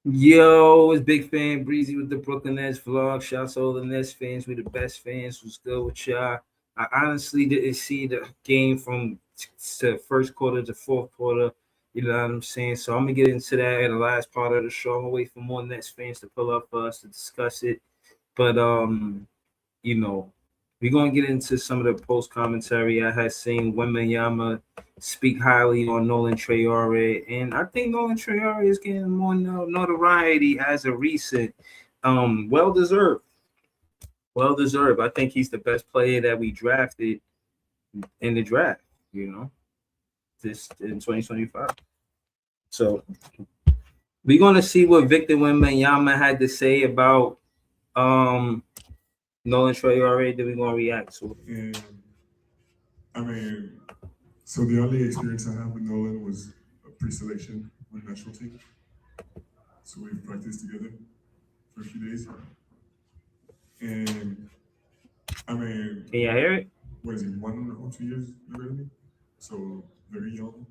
Yo, it's Big Fan Breezy with the Brooklyn Nets vlog. Shouts to all the Nets fans. We the best fans. Who's good with y'all? I honestly didn't see the game from to first quarter to fourth quarter. You know what I'm saying? So I'm gonna get into that in the last part of the show. I'm gonna wait for more Nets fans to pull up for us to discuss it. But you know, we're gonna get into some of the post commentary. I had seen Wembanyama speak highly on Nolan Traorè, and I think Nolan Traorè is getting more notoriety as a recent. Well deserved, well deserved. I think he's the best player that we drafted in the draft. You know, this in 2025. So we're gonna see what Victor Wembanyama had to say about um Nolan Traorè. Then we're gonna react to it. And I mean, so the only experience I have with Nolan was a pre-selection with national team. So we've practiced together for a few days. And I mean, Can you hear it? what is he, 1 or 2 years younger than me? So very young.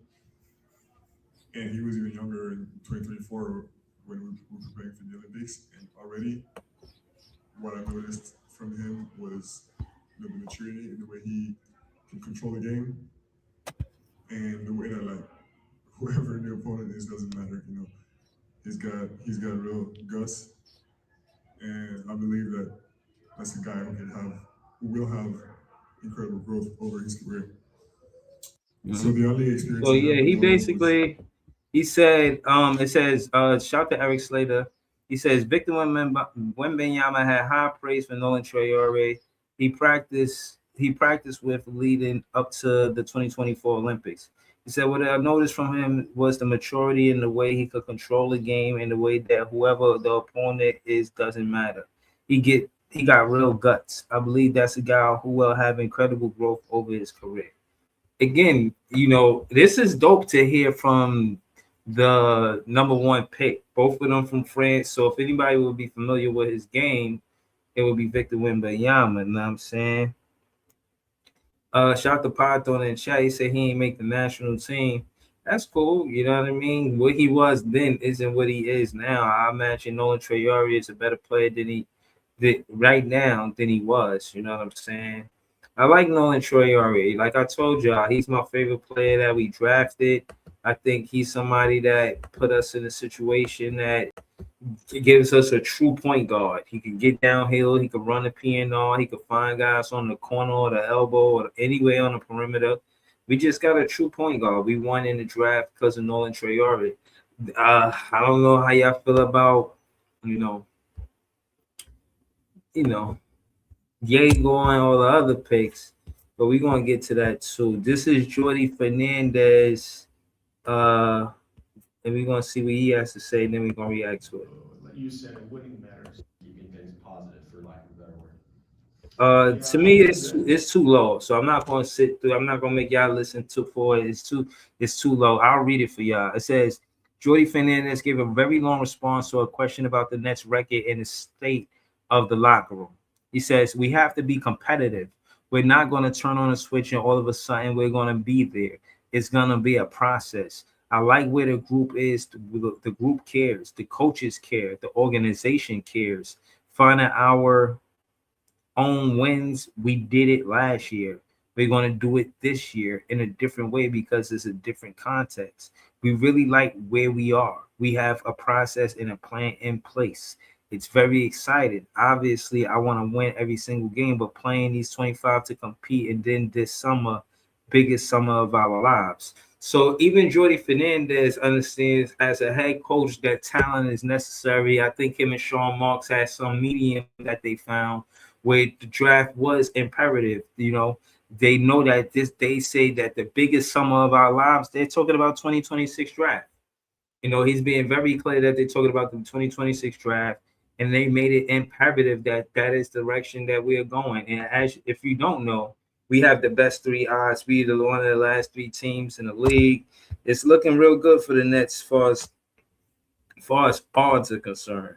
And he was even younger in 2024 when we were preparing for the Olympics. And already what I noticed from him was the maturity in the way he can control the game and the way that like whoever the opponent is doesn't matter. He's got real guts, and I believe that that's a guy who will have incredible growth over his career. So Mhm. the only So experience I have yeah, with he Nolan was basically he said it says shout to Eric Slater. He says Victor Wembanyama had high praise for Nolan Traorè. He practiced with leading up to the 2024 Olympics. He said what I noticed from him was the maturity and the way he could control the game and the way that whoever the opponent is doesn't matter. He got real guts. I believe that's a guy who will have incredible growth over his career. Again, this is dope to hear from the number one pick, both of them from France. So if anybody would be familiar with his game, it would be Victor Wembanyama. You know what I'm saying? Shout to Python in chat. He said he ain't make the national team. That's cool. You know what I mean? What he was then isn't what he is now. I imagine Nolan Traorè is a better player than he did right now than he was. You know what I'm saying? I like Nolan Traorè. Like I told y'all, he's my favorite player that we drafted. I think he's somebody that put us in a situation that gives us a true point guard. He can get downhill. He can run the PNR. He can find guys on the corner or the elbow or anywhere on the perimeter. We just got a true point guard. We won in the draft because of Nolan Traorè. I don't know how y'all feel about, you know, you know, Diego and all the other picks, but we're gonna get to that too. This is Jordy Fernandez, uh, and we're gonna see what he has to say, and then we're gonna react to it. Like you said, winning matters, keeping things positive, for lack of a better word. To Yeah, me, I think it's too low. So I'm not gonna sit through. I'm not gonna make y'all listen to for it. It's too low. I'll read it for y'all. It says Jordy Fernandez gave a very long response to a question about the Nets record and the state of the locker room. He says we have to be competitive. We're not gonna turn on a switch and all of a sudden we're gonna be there. It's gonna be a process. I like where the group is. The group cares. The coaches care. The organization cares. Finding our own wins. We did it last year. We're going to do it this year in a different way because it's a different context. We really like where we are. We have a process and a plan in place. It's very exciting. Obviously, I want to win every single game, but playing these 25 to compete and then this summer, biggest summer of our lives. So even Jordy Fernandez understands as a head coach that talent is necessary. I think him and Sean Marks had some medium that they found where the draft was imperative. They know that they say that the biggest summer of our lives, they're talking about 2026 draft. He's being very clear that they're talking about the 2026 draft, and they made it imperative that that is the direction that we are going. And as if you don't know, we have the best three odds. We are one of the last three teams in the league. It's looking real good for the Nets as far as odds are concerned.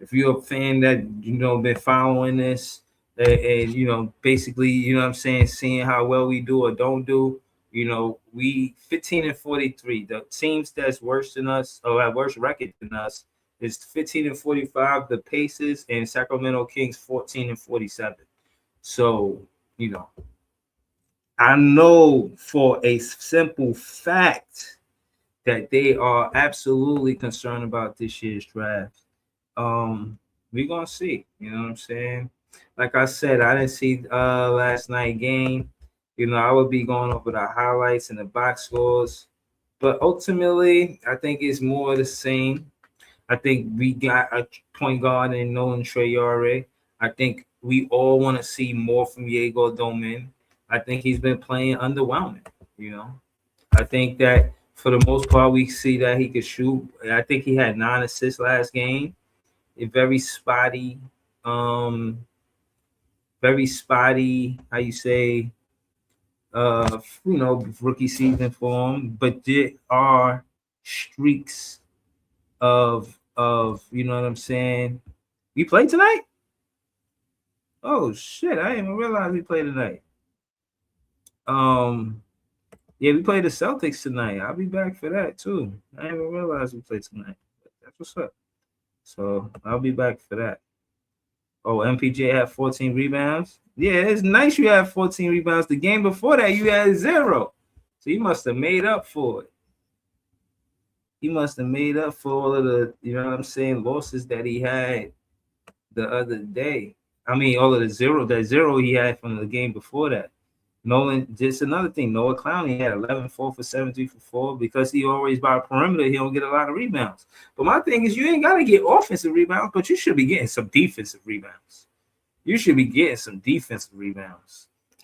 If you're a fan that been following this and basically what I'm saying, seeing how well we do or don't do, we 15 and 43. The teams that's worse than us or have worse record than us is 15-45. The Pacers and Sacramento Kings 14-47. So, I know for a simple fact that they are absolutely concerned about this year's draft. We're gonna see. You know what I'm saying? Like I said, I didn't see last night game. I would be going over the highlights and the box scores, but ultimately, I think it's more the same. I think we got a point guard in Nolan Traorè. I think we all want to see more from Diego Domin. I think he's been playing underwhelming. I think that for the most part, we see that he could shoot. I think he had 9 assists last game. A very spotty, how you say, rookie season for him. But there are streaks of you know what I'm saying. We played tonight? Oh shit! I didn't even realize we played tonight. Yeah, we played the Celtics tonight. I'll be back for that too. I didn't even realize we played tonight. That's what's up. So I'll be back for that. Oh, MPJ had 14 rebounds. Yeah, it's nice you had 14 rebounds. The game before that, you had 0. So you must have made up for it. He must have made up for all of the, losses that he had the other day. I mean, all of the zero he had from the game before that. Nolan, just another thing, Noah Clowney had 11, 4 for 7, 3 for 4. Because he always by perimeter, he don't get a lot of rebounds. But my thing is, you ain't got to get offensive rebounds, but you should be getting some defensive rebounds.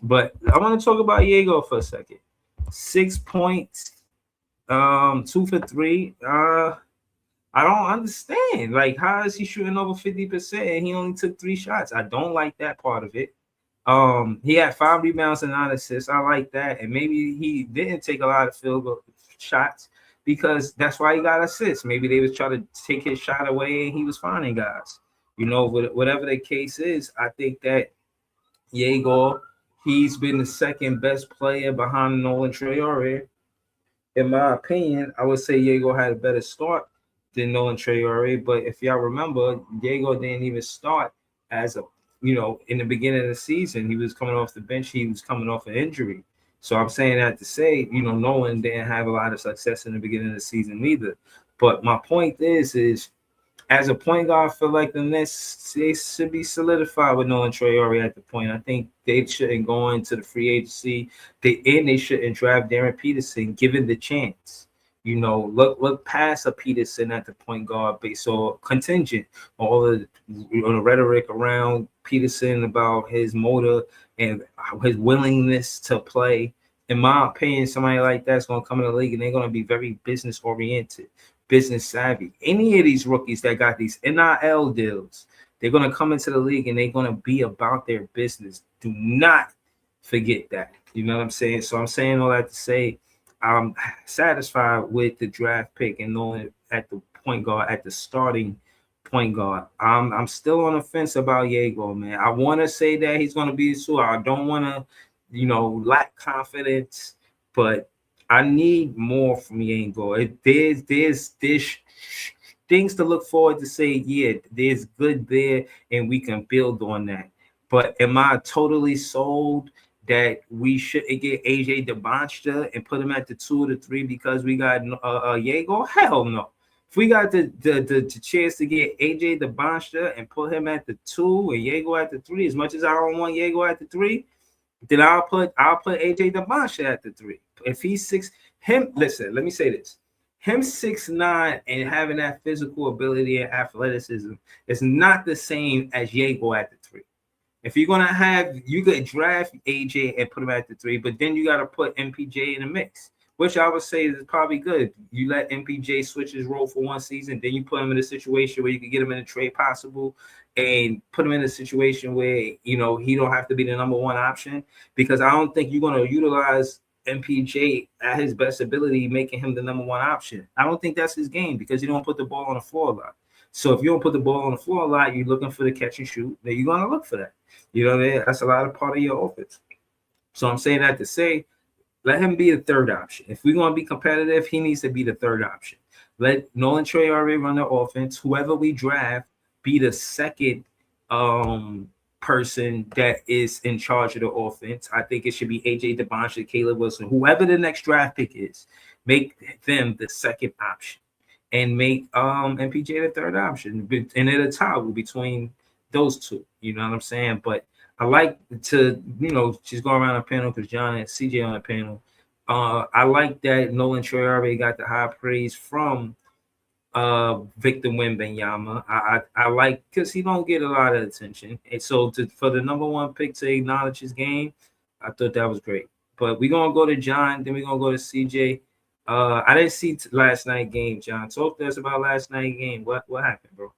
But I want to talk about Diego for a second. 6 points, 2 for 3. I don't understand. Like, how is he shooting over 50% and he only took 3 shots? I don't like that part of it. He had 5 rebounds and 9 assists. I like that. And maybe he didn't take a lot of field goal shots because that's why he got assists. Maybe they was trying to take his shot away and he was finding guys. Whatever the case is, I think that Diego, he's been the second best player behind Nolan Traorè. In my opinion, I would say Diego had a better start than Nolan Traorè. But if y'all remember, Diego didn't even start as in the beginning of the season. He was coming off the bench. He was coming off an injury. So I'm saying that to say, Nolan didn't have a lot of success in the beginning of the season either. But my point is as a point guard, I feel like the Nets, they should be solidified with Nolan Traorè at the point. I think they shouldn't go into the free agency. They shouldn't draft Darren Peterson given the chance. Look past a Peterson at the point guard base or contingent. All the rhetoric around Peterson about his motor and his willingness to play. In my opinion, somebody like that's going to come in the league and they're going to be very business oriented, business savvy. Any of these rookies that got these NIL deals, they're going to come into the league and they're going to be about their business. Do not forget that. You know what I'm saying? So I'm saying all that to say I'm satisfied with the draft pick and knowing at the point guard, at the starting point guard. I'm still on the fence about Diego, man. I want to say that he's going to be a suit. I don't want to, lack confidence, but I need more from Diego. There's things to look forward to say, yeah, there's good there, and we can build on that. But am I totally sold that we shouldn't get AJ DeBonster and put him at the 2 or the 3 because we got Diego? Hell no. If we got the chance to get AJ DeBonster and put him at the 2 and Diego at the 3, as much as I don't want Diego at the 3, then I'll put AJ DeBonster at the 3. If he's 6, listen, let me say this. Him 6'9" and having that physical ability and athleticism is not the same as Diego at the 3. If you're gonna you could draft AJ and put him at the 3, but then you got to put MPJ in the mix, which I would say is probably good. You let MPJ switch his role for one season, then you put him in a situation where you can get him in a trade possible, and put him in a situation where he don't have to be the number 1 option, because I don't think you're gonna utilize MPJ at his best ability, making him the number 1 option. I don't think that's his game because you don't put the ball on the floor a lot. So if you don't put the ball on the floor a lot, you're looking for the catch and shoot, then you're gonna look for that. That's a lot of part of your offense. So I'm saying that to say, let him be the 3rd option. If we're gonna be competitive, he needs to be the 3rd option. Let Nolan Traorè run the offense. Whoever we draft be the second person that is in charge of the offense. I think it should be AJ DeBonshire, Caleb Wilson, whoever the next draft pick is. Make them the second option, and make MPJ the third option, and then a toggle between those two. You know what I'm saying? But I like to, she's going around the panel because John and CJ on the panel. I like that Nolan Traorè got the high praise from Victor Wembanyama. I like, because he don't get a lot of attention, and so for the number one pick to acknowledge his game, I thought that was great. But we're gonna go to John, then we're gonna go to CJ. I didn't see last night game, John. Talk to us about last night game. What happened, bro?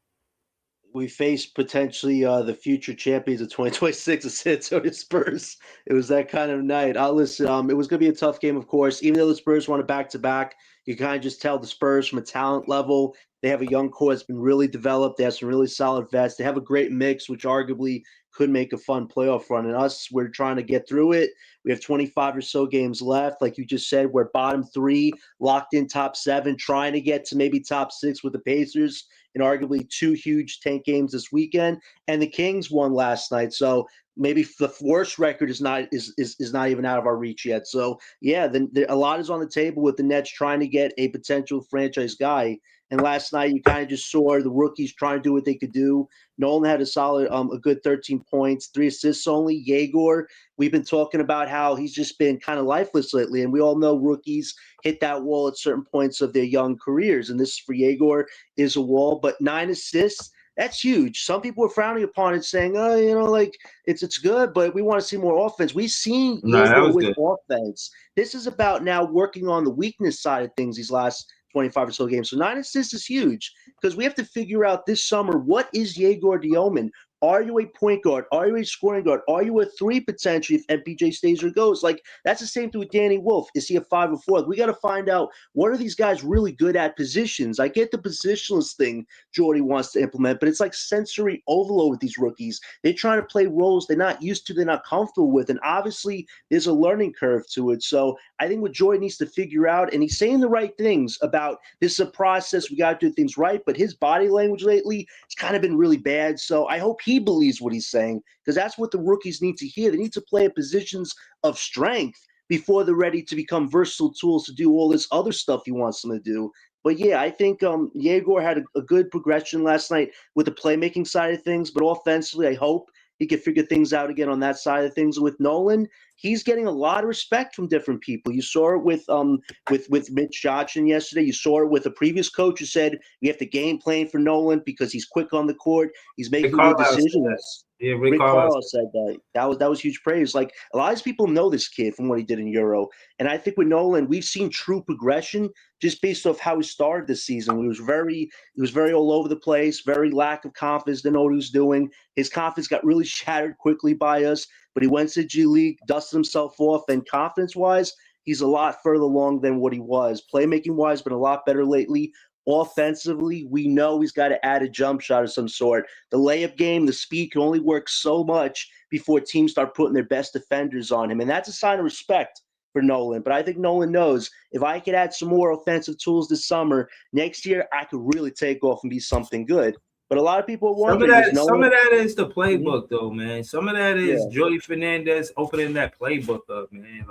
We faced potentially the future champions of 2026, the San Antonio Spurs. It was that kind of night. Listen, it was going to be a tough game, of course. Even though the Spurs won it back-to-back, you kind of just tell the Spurs from a talent level, they have a young core that's been really developed. They have some really solid vets. They have a great mix, which arguably could make a fun playoff run. And us, we're trying to get through it. We have 25 or so games left. Like you just said, we're bottom three, locked in top seven, trying to get to maybe top six with the Pacers in arguably two huge tank games this weekend. And the Kings won last night. So maybe the worst record is not even out of our reach yet. So yeah, a lot is on the table with the Nets trying to get a potential franchise guy. And last night you kind of just saw the rookies trying to do what they could do. Nolan had a good 13 points, 3 assists only. Yegor, we've been talking about how he's just been kind of lifeless lately, and we all know rookies hit that wall at certain points of their young careers, and this for Yegor is a wall. But 9 assists, that's huge. Some people are frowning upon it, saying, "Oh, it's good, but we want to see more offense." We've seen Yegor with offense. This is about now working on the weakness side of things these last 25 or so games. So 9 assists is huge because we have to figure out this summer, what is Yegor Dioman? Are you a point guard? Are you a scoring guard? Are you a 3 potentially if MPJ stays or goes? That's the same thing with Danny Wolf. Is he a 5 or 4? We got to find out, what are these guys really good at positions? I get the positionless thing Jordy wants to implement, but it's like sensory overload with these rookies. They're trying to play roles they're not used to, they're not comfortable with, and obviously there's a learning curve to it. So I think what Jordy needs to figure out, and he's saying the right things about this is a process, we got to do things right, but his body language lately has kind of been really bad. So I hope he believes what he's saying, because that's what the rookies need to hear. They need to play in positions of strength before they're ready to become versatile tools to do all this other stuff he wants them to do. But yeah, I think Yegor had a good progression last night with the playmaking side of things, but offensively, I hope he can figure things out again on that side of things. With Nolan, he's getting a lot of respect from different people. You saw it with Mitch Johnson yesterday. You saw it with a previous coach who said we have to game plan for Nolan because he's quick on the court. He's making good decisions. Yeah, Rick Carlisle said that. That was huge praise. Like, a lot of these people know this kid from what he did in Euro. And I think with Nolan, we've seen true progression just based off how he started this season. He was very all over the place, very lack of confidence, didn't know what he was doing. His confidence got really shattered quickly by us, but he went to G League, dusted himself off, and confidence-wise, he's a lot further along than what he was. Playmaking-wise, been a lot better lately. Offensively, we know he's got to add a jump shot of some sort. The layup game, the speed can only work so much before teams start putting their best defenders on him. And that's a sign of respect for Nolan. But I think Nolan knows, if I could add some more offensive tools this summer, next year I could really take off and be something good. But a lot of people are wondering. Some of that is the playbook, though, man. Some of that is Jordy Fernandez opening that playbook up, man.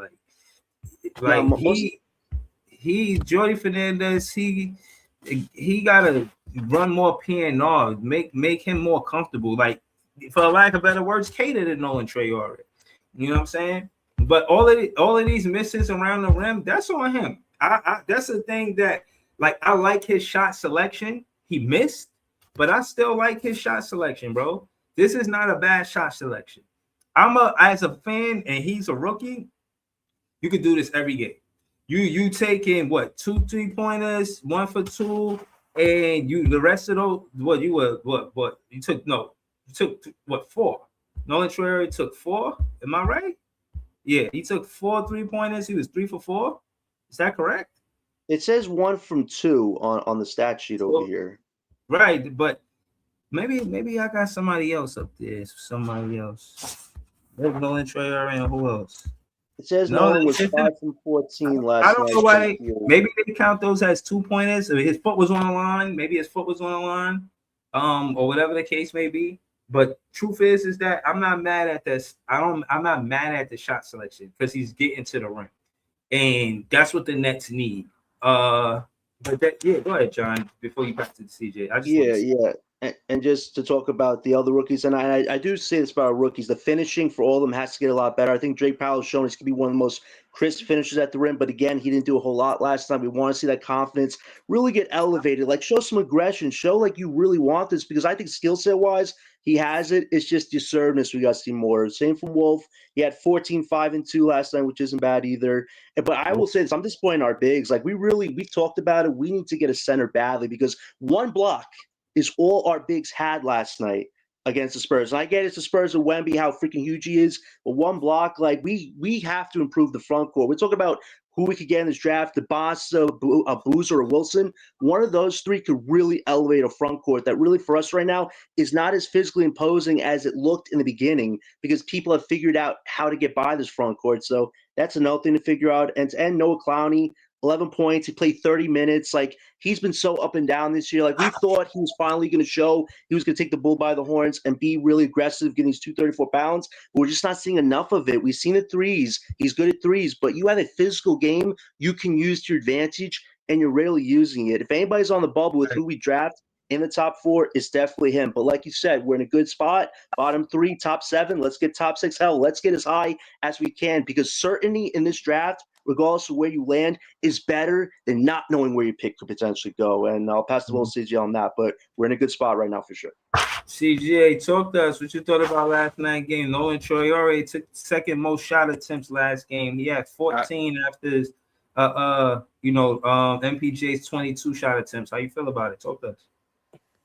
Jordy Fernandez, he gotta run more PNR, make him more comfortable. Like, for lack of better words, cater to Nolan Traorè. You know what I'm saying? But all of these misses around the rim, that's on him. That's the thing that, like, I like his shot selection. He missed, but I still like his shot selection, bro. This is not a bad shot selection. As a fan, and he's a rookie, you could do this every game. You taking what, 2 3-pointers, 1 for 2, and the rest of those, you took what, 4? Nolan Traorè took 4. Am I right? Yeah, he took 4 3-pointers. He was 3 for 4. Is that correct? It says 1 from 2 on the stat sheet over here. Right, but maybe I got somebody else up there. Somebody else. There's Nolan Traorè and who else? It says No, Nolan was it's 5 from 14 I last don't night. know why. from the field. Maybe they count those as 2-pointers. His foot was on the line. Maybe his foot was on the line, or whatever the case may be. But truth is that I'm not mad at this. I'm not mad at the shot selection because he's getting to the rim, and that's what the Nets need. But go ahead, John. Before you back to the CJ, I just want to say. Yeah. And just to talk about the other rookies, and I do say this about our rookies, the finishing for all of them has to get a lot better. I think Drake Powell has shown he's going to be one of the most crisp finishers at the rim, but again, he didn't do a whole lot last time. We want to see that confidence really get elevated, like show some aggression, show like you really want this, because I think skill set wise, he has it. It's just deservedness we got to see more. Same from Wolf. He had 14, 5, and 2 last night, which isn't bad either. But I will say this, I'm disappointed in our bigs. Like we've talked about it. We need to get a center badly because one block is all our bigs had last night against the Spurs. And I get it's the Spurs and Wemby, how freaking huge he is, but one block, like we have to improve the front court. We're talking about who we could get in this draft, the Boss, Boozer, or Wilson. One of those three could really elevate a front court that really for us right now is not as physically imposing as it looked in the beginning because people have figured out how to get by this front court. So that's another thing to figure out. And to end, Noah Clowney, 11 points. He played 30 minutes. Like, he's been so up and down this year. Like, we thought he was finally going to show he was going to take the bull by the horns and be really aggressive, getting his 234 pounds. But we're just not seeing enough of it. We've seen the threes. He's good at threes. But you have a physical game you can use to your advantage, and you're rarely using it. If anybody's on the bubble with who we draft in the top 4, it's definitely him. But like you said, we're in a good spot. Bottom 3, top 7. Let's get top 6. Hell, let's get as high as we can because certainty in this draft, regardless of where you land, is better than not knowing where your pick could potentially go. And I'll pass the ball to CJ on that, but we're in a good spot right now for sure. CJ, talk to us what you thought about last night's game. Nolan Traorè took second most shot attempts last game. He had 14 after his, MPJ's 22 shot attempts. How you feel about it? Talk to us.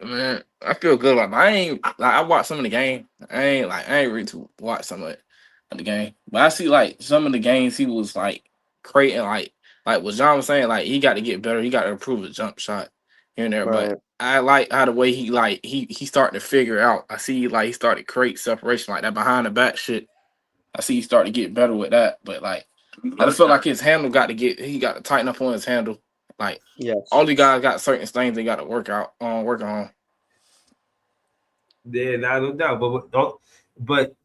Man, I feel good about it. I watched some of the game. I ain't ready to watch some of the game. But I see like some of the games he was like creating like what John was saying, like he got to get better. He got to improve his jump shot here and there. Right. But I like how the way he started to figure out. I see like he started to create separation like that behind the back shit. I see he started to get better with that. But like I just feel like his handle got to tighten up on his handle. Like all the guys got certain things they got to work on. Yeah, no doubt. But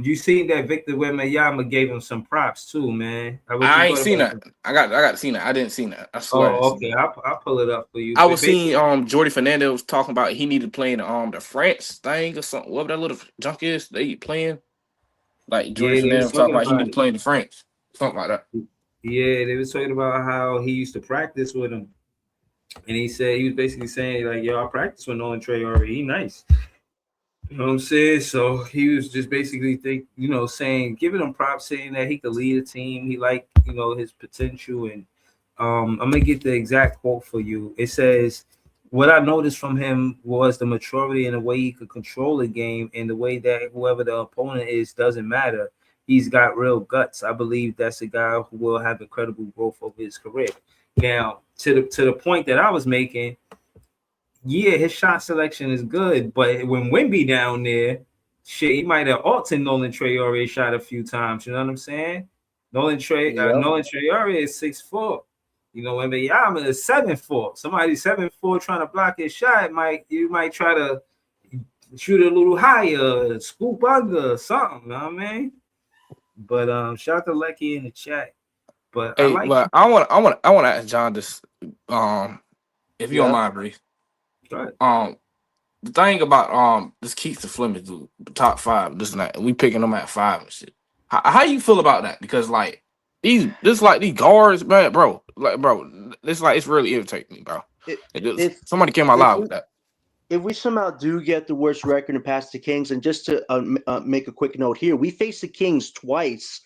you seen that Victor Wembanyama gave him some props too, man. I ain't seen that. I got to see that. I didn't see that. I swear. Oh, okay. I'll pull it up for you. I was seeing Jordy Fernandez was talking about he needed to play in the France thing or something. Whatever that little junk is they playing. Like Jordy Fernandez was talking about he needed to play in the France. Something like that. Yeah, they was talking about how he used to practice with him. And he was basically saying, like, yo, I practice with Nolan Traorè. He nice. You know what I'm saying? So he was just basically giving him props, saying that he could lead a team. He liked, his potential. And I'm gonna get the exact quote for you. It says, what I noticed from him was the maturity and the way he could control the game and the way that whoever the opponent is doesn't matter. He's got real guts. I believe that's a guy who will have incredible growth over his career. Now, to the point that I was making, yeah, his shot selection is good, but when Wemby down there, shit, he might have altered Nolan Traorè shot a few times. You know what I'm saying? Nolan Traorè is 6'4". Wembanyama is 7'4". Somebody 7'4" trying to block his shot, you might try to shoot a little higher, scoop under, something. You know what I mean? But shout out to Lecky in the chat. But hey, I want to ask John this, if you don't mind, Bree. Right. The thing about this Keith the Fleming, the top 5, this night, we picking them at 5 and shit. How you feel about that? Because like these guards, man, bro, it's really irritating me, bro. Somebody came out loud with that. If we somehow do get the worst record and pass the Kings, and just to make a quick note here, we face the Kings twice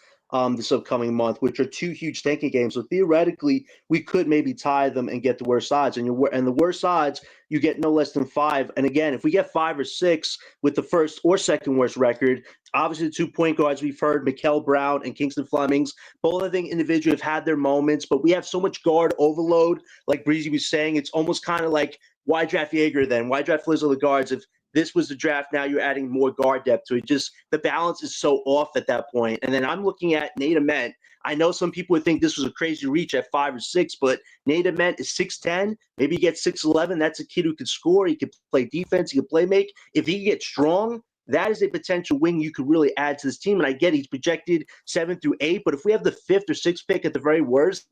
this upcoming month, which are 2 huge tanking games. So theoretically, we could maybe tie them and get the worst odds. And the worst odds, you get no less than 5. And again, if we get 5 or 6 with the first or second worst record, obviously the 2 point guards we've heard, Mikal Brown and Kingston Flemings, both I think individually have had their moments, but we have so much guard overload. Like Breezy was saying, it's almost kind of like, why draft Yeager then? Why draft Flizzo the guards if this was the draft. Now you're adding more guard depth to it. Just the balance is so off at that point. And then I'm looking at Nate Ament. I know some people would think this was a crazy reach at 5 or 6, but Nate Ament is 6'10". Maybe he gets 6'11". That's a kid who could score. He could play defense. He could play make. If he gets strong, that is a potential wing you could really add to this team. And I get he's projected 7 through 8, but if we have the 5th or 6th pick at the very worst,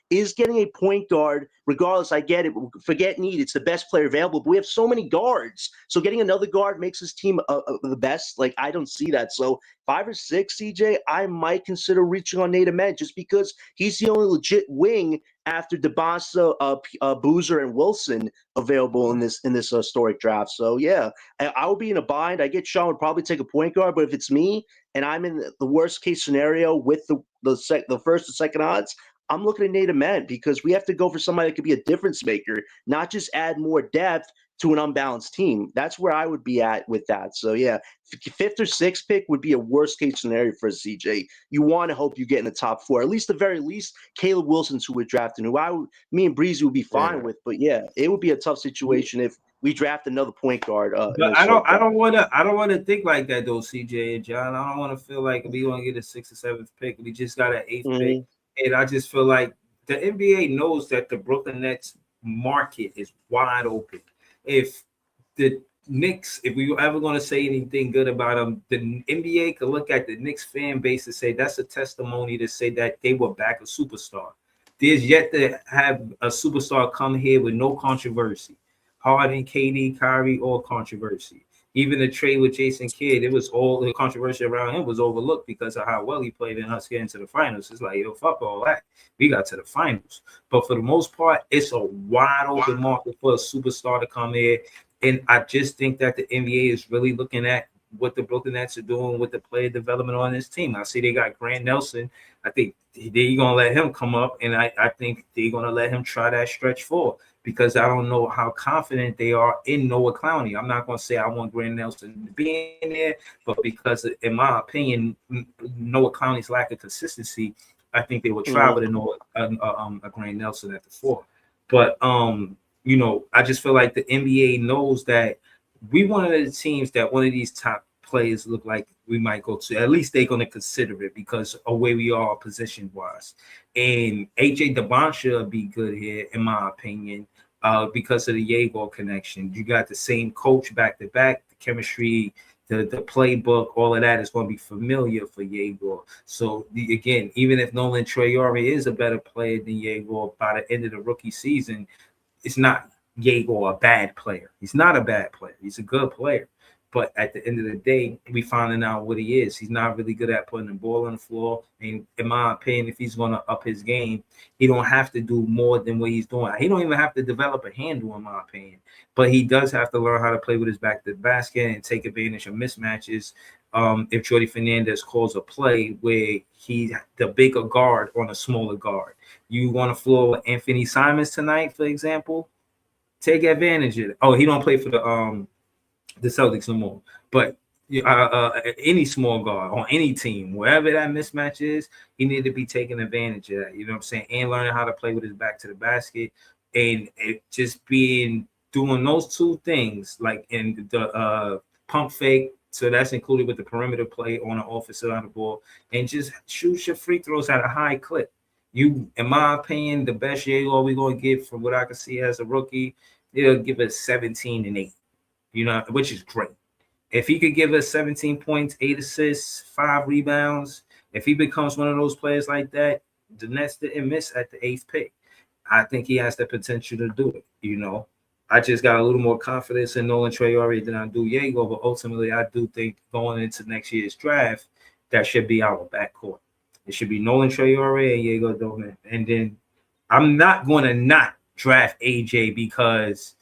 is getting a point guard, regardless, I get it. Forget need. It's the best player available, but we have so many guards. So getting another guard makes this team the best. Like, I don't see that. So 5 or 6, CJ, I might consider reaching on Nate Ament just because he's the only legit wing after DeBasa, Boozer, and Wilson available in this historic draft. So yeah, I would be in a bind. I get Sean would probably take a point guard, but if it's me and I'm in the worst case scenario with the first or second odds, I'm looking at Nate Ament because we have to go for somebody that could be a difference maker, not just add more depth to an unbalanced team. That's where I would be at with that. So yeah, 5th or 6th pick would be a worst case scenario for CJ. You want to hope you get in the top 4, at least the very least. Caleb Wilson's who we're drafting, me and Breezy would be fine with. But yeah, it would be a tough situation if we draft another point guard. But I don't want to think like that though, CJ and John. I don't want to feel like we want to get a 6th or 7th pick. We just got an 8th pick, and I just feel like the NBA knows that the Brooklyn Nets market is wide open. If the Knicks, if we were ever going to say anything good about them, the NBA could look at the Knicks fan base and say that's a testimony to say that they were back a superstar. There's yet to have a superstar come here with no controversy. Harden, KD, Kyrie, all controversy. Even the trade with Jason Kidd, it was all the controversy around him was overlooked because of how well he played in us getting to the finals. It's like, yo, fuck all that. We got to the finals. But for the most part, it's a wide open market for a superstar to come here. And I just think that the NBA is really looking at what the Brooklyn Nets are doing with the player development on this team. I see they got Grant Nelson. I think they're going to let him come up, and I think they're going to let him try that stretch 4 because I don't know how confident they are in Noah Clowney. I'm not going to say I want Grant Nelson to be in there, but because, in my opinion, Noah Clowney's lack of consistency, I think they would try with a Grant Nelson at the 4. But, you know, I just feel like the NBA knows that we one of the teams that one of these top players look like we might go to. At least they're going to consider it because of where we are position-wise. And AJ DeBoncha will be good here, in my opinion, because of the Yegor connection. You got the same coach back-to-back, the chemistry, the playbook, all of that is going to be familiar for Yegor. So, again, even if Nolan Traorè is a better player than Yegor by the end of the rookie season, it's not Yegor a bad player. He's not a bad player. He's a good player. But at the end of the day, we finding out what he is. He's not really good at putting the ball on the floor. And in my opinion, if he's going to up his game, he don't have to do more than what he's doing. He don't even have to develop a handle, in my opinion. But he does have to learn how to play with his back to the basket and take advantage of mismatches. If Jordy Fernandez calls a play where he's the bigger guard on a smaller guard. You want to floor with Anthony Simons tonight, for example, take advantage of it. Oh, he don't play for the Celtics no more. But any small guard on any team, wherever that mismatch is, he need to be taking advantage of that. You know what I'm saying? And learning how to play with his back to the basket. And it just doing those two things, like in the pump fake. So that's included with the perimeter play on the offensive side of the ball. And just shoot your free throws at a high clip. You, in my opinion, the best Yegor we're going to get from what I can see as a rookie, they'll give us 17 and 8, you know, which is great. If he could give us 17 points, 8 assists, 5 rebounds, if he becomes one of those players like that, the Nets didn't miss at the 8th pick. I think he has the potential to do it, you know. I just got a little more confidence in Nolan Traorè than I do Yegor, but ultimately I do think going into next year's draft, that should be our backcourt. It should be Nolan Traorè and Yegor Doman. And then I'm not going to not draft AJ because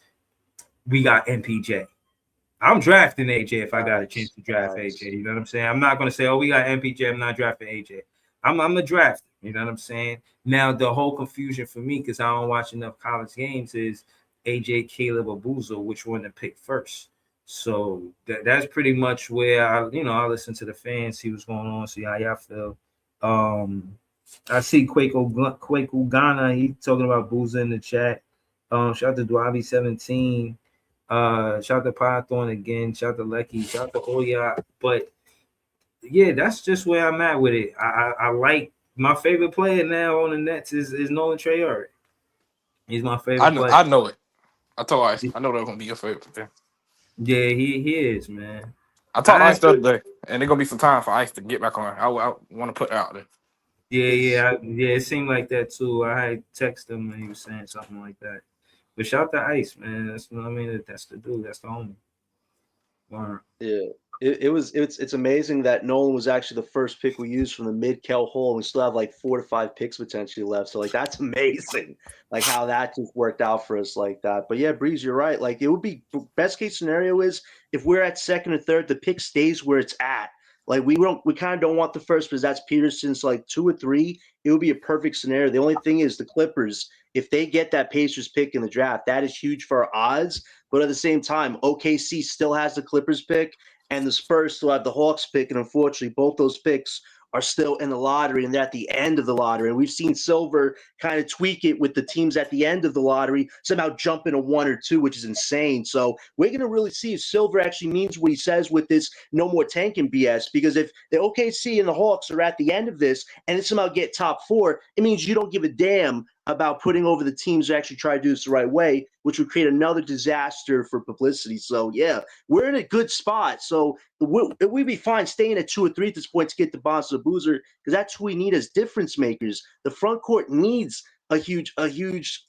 we got MPJ. I'm drafting AJ if I got a chance to draft AJ. You know what I'm saying? I'm not going to say, oh, we got MPJ. I'm not drafting AJ. I'm a draft. You know what I'm saying? Now, the whole confusion for me, because I don't watch enough college games, is AJ, Caleb, or Boozer, which one to pick first. So that's pretty much where I listen to the fans, see what's going on, see how y'all feel. I see Quake Ghana, he's talking about Boozer in the chat. Shout out to Dwabi 17. Shout out to Python again. Shout out to Lecky. Shout out to Oya. But yeah, that's just where I'm at with it. I like my favorite player now on the Nets is Nolan Traorè. He's my favorite player. I know it. I told Ice. I know they're gonna be your favorite player. Yeah, he is, man. I talked to Ice the other day, and there's gonna be some time for Ice to get back on. I want to put that out there. Yeah. It seemed like that too. I had texted him and he was saying something like that. But shout out to Ice, man. That's what I mean. That's the dude. That's the homie. Wow. Yeah. It's amazing that Nolan was actually the first pick we used from the mid-Kel hole. We still have like 4 to 5 picks potentially left. So like that's amazing, like how that just worked out for us like that. But yeah, Breeze, you're right. Like it would be best case scenario is if we're at second or third, the pick stays where it's at. Like we kind of don't want the first because that's Peterson's like 2 or 3. It would be a perfect scenario. The only thing is the Clippers, if they get that Pacers pick in the draft, that is huge for our odds. But at the same time, OKC still has the Clippers pick. And the Spurs still have the Hawks pick, and unfortunately, both those picks are still in the lottery, and they're at the end of the lottery. And we've seen Silver kind of tweak it with the teams at the end of the lottery, somehow jumping to 1 or 2, which is insane. So we're going to really see if Silver actually means what he says with this no more tanking BS, because if the OKC and the Hawks are at the end of this and they somehow get top 4, it means you don't give a damn about putting over the teams who actually try to do this the right way, which would create another disaster for publicity. So, yeah, we're in a good spot. So we'd be fine staying at 2 or 3 at this point to get the boss of the Boozer, because that's who we need as difference makers. The front court needs a huge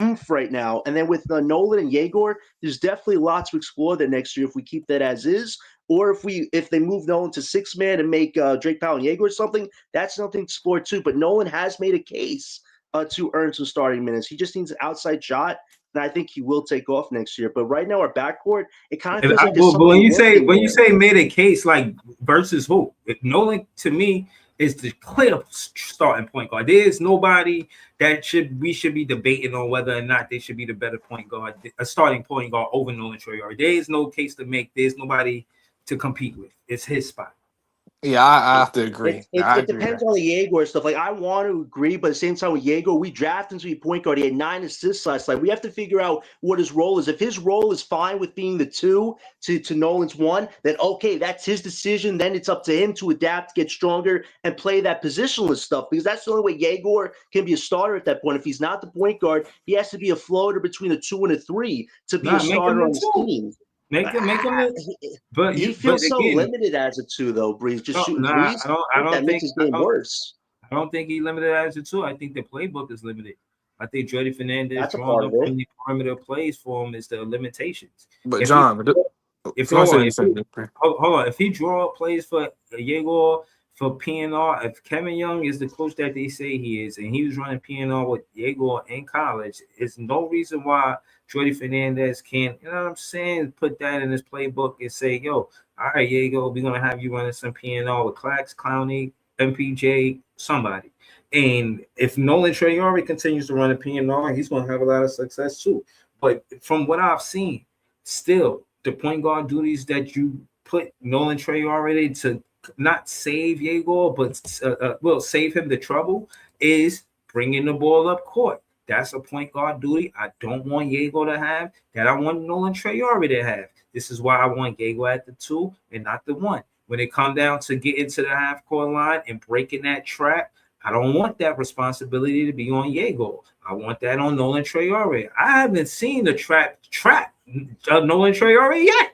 oomph right now. And then with Nolan and Yegor, there's definitely lots to explore there next year if we keep that as is. Or if they move Nolan to 6-man and make Drake Powell and Yegor something, that's nothing to explore too. But Nolan has made a case to earn some starting minutes. He just needs an outside shot, and I think he will take off next year. But right now, our backcourt, it kind of feels like there's something. When you say made a case, like versus who? If Nolan to me is the clear starting point guard. There's nobody that we should be debating on whether or not they should be the better point guard, a starting point guard over Nolan Traorè. There is no case to make. There's nobody to compete with. It's his spot. Yeah, I have to agree. It depends on the Yegor stuff. Like, I want to agree, but at the same time with Yegor, we drafted him to be point guard. He had 9 assists last night. We have to figure out what his role is. If his role is fine with being the 2 to Nolan's 1, then okay, that's his decision. Then it's up to him to adapt, get stronger, and play that positionless stuff, because that's the only way Yegor can be a starter at that point. If he's not the point guard, he has to be a floater between a 2 and a 3 to be a starter on his team. Make him. But he feels so limited as a 2, though. Breeze just shooting threes. I don't makes his game worse. I don't think he limited as a 2. I think the playbook is limited. I think Jordy Fernandez drawing up the perimeter plays for him is the limitations. But John, hold on, if he draw up plays for Yegor, for PNR, if Kevin Young is the coach that they say he is, and he was running PNR with Yegor in college, there's no reason why Jordy Fernandez can't, you know what I'm saying, put that in his playbook and say, yo, all right, Yegor, we're going to have you running some PNR with Clax, Clowney, MPJ, somebody. And if Nolan Traorè continues to run a PNR, he's going to have a lot of success too. But from what I've seen, still, the point guard duties that you put Nolan Traorè to not save Yegor, but save him the trouble, is bringing the ball up court. That's a point guard duty I don't want Yegor to have, that I want Nolan Traorè to have. This is why I want Yegor at the 2 and not the 1. When it comes down to getting to the half-court line and breaking that trap, I don't want that responsibility to be on Yegor. I want that on Nolan Traorè. I haven't seen the trap Nolan Traorè yet.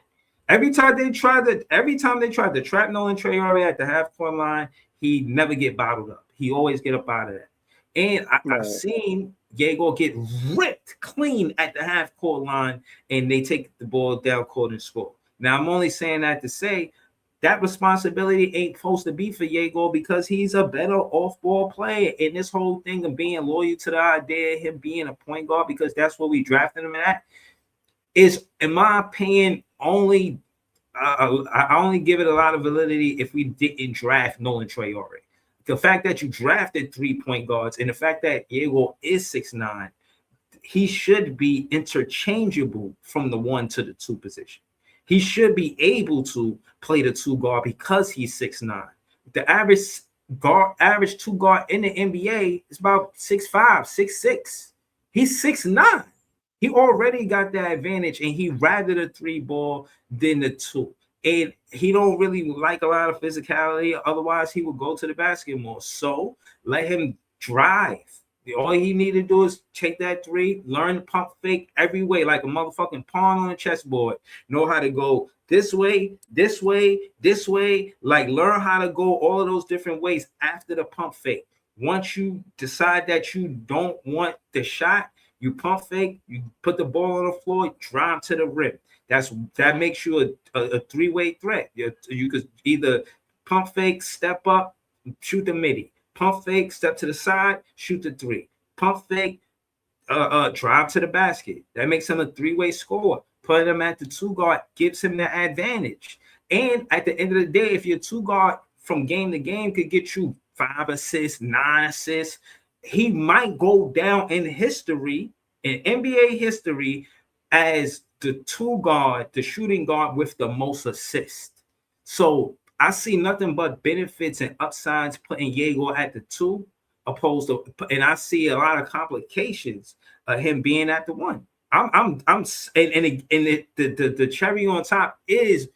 Every time they tried to trap Nolan Traorè at the half-court line, he never get bottled up. He always get up out of that. And I've seen Yegor get ripped clean at the half-court line, and they take the ball down court and score. Now, I'm only saying that to say that responsibility ain't supposed to be for Yegor, because he's a better off-ball player. And this whole thing of being loyal to the idea of him being a point guard, because that's what we drafted him at, is, in my opinion, only I only give it a lot of validity if we didn't draft Nolan Traorè. The fact that you drafted 3 point guards and the fact that Yegor is 6'9", he should be interchangeable from the 1 to the 2 position. He should be able to play the 2 guard because he's 6'9". The average 2 guard in the NBA is about 6'5", 6'6". He's 6'9". He already got that advantage, and he rather the 3 ball than the 2. And he don't really like a lot of physicality. Otherwise, he would go to the basket more. So let him drive. All he need to do is take that 3, learn pump fake every way, like a motherfucking pawn on a chessboard. Know how to go this way, this way, this way. Like learn how to go all of those different ways after the pump fake. Once you decide that you don't want the shot, you pump fake, you put the ball on the floor, drive to the rim. That makes you a 3-way threat. You could either pump fake, step up, shoot the midi. Pump fake, step to the side, shoot the 3. Pump fake, drive to the basket. That makes him a 3-way scorer. Putting him at the 2 guard gives him the advantage. And at the end of the day, if your 2 guard from game to game could get you 5 assists, 9 assists, he might go down in history, in NBA history, as the 2 guard, the shooting guard with the most assists. So I see nothing but benefits and upsides putting Yegor at the 2, opposed to, and I see a lot of complications of him being at the 1. The cherry on top is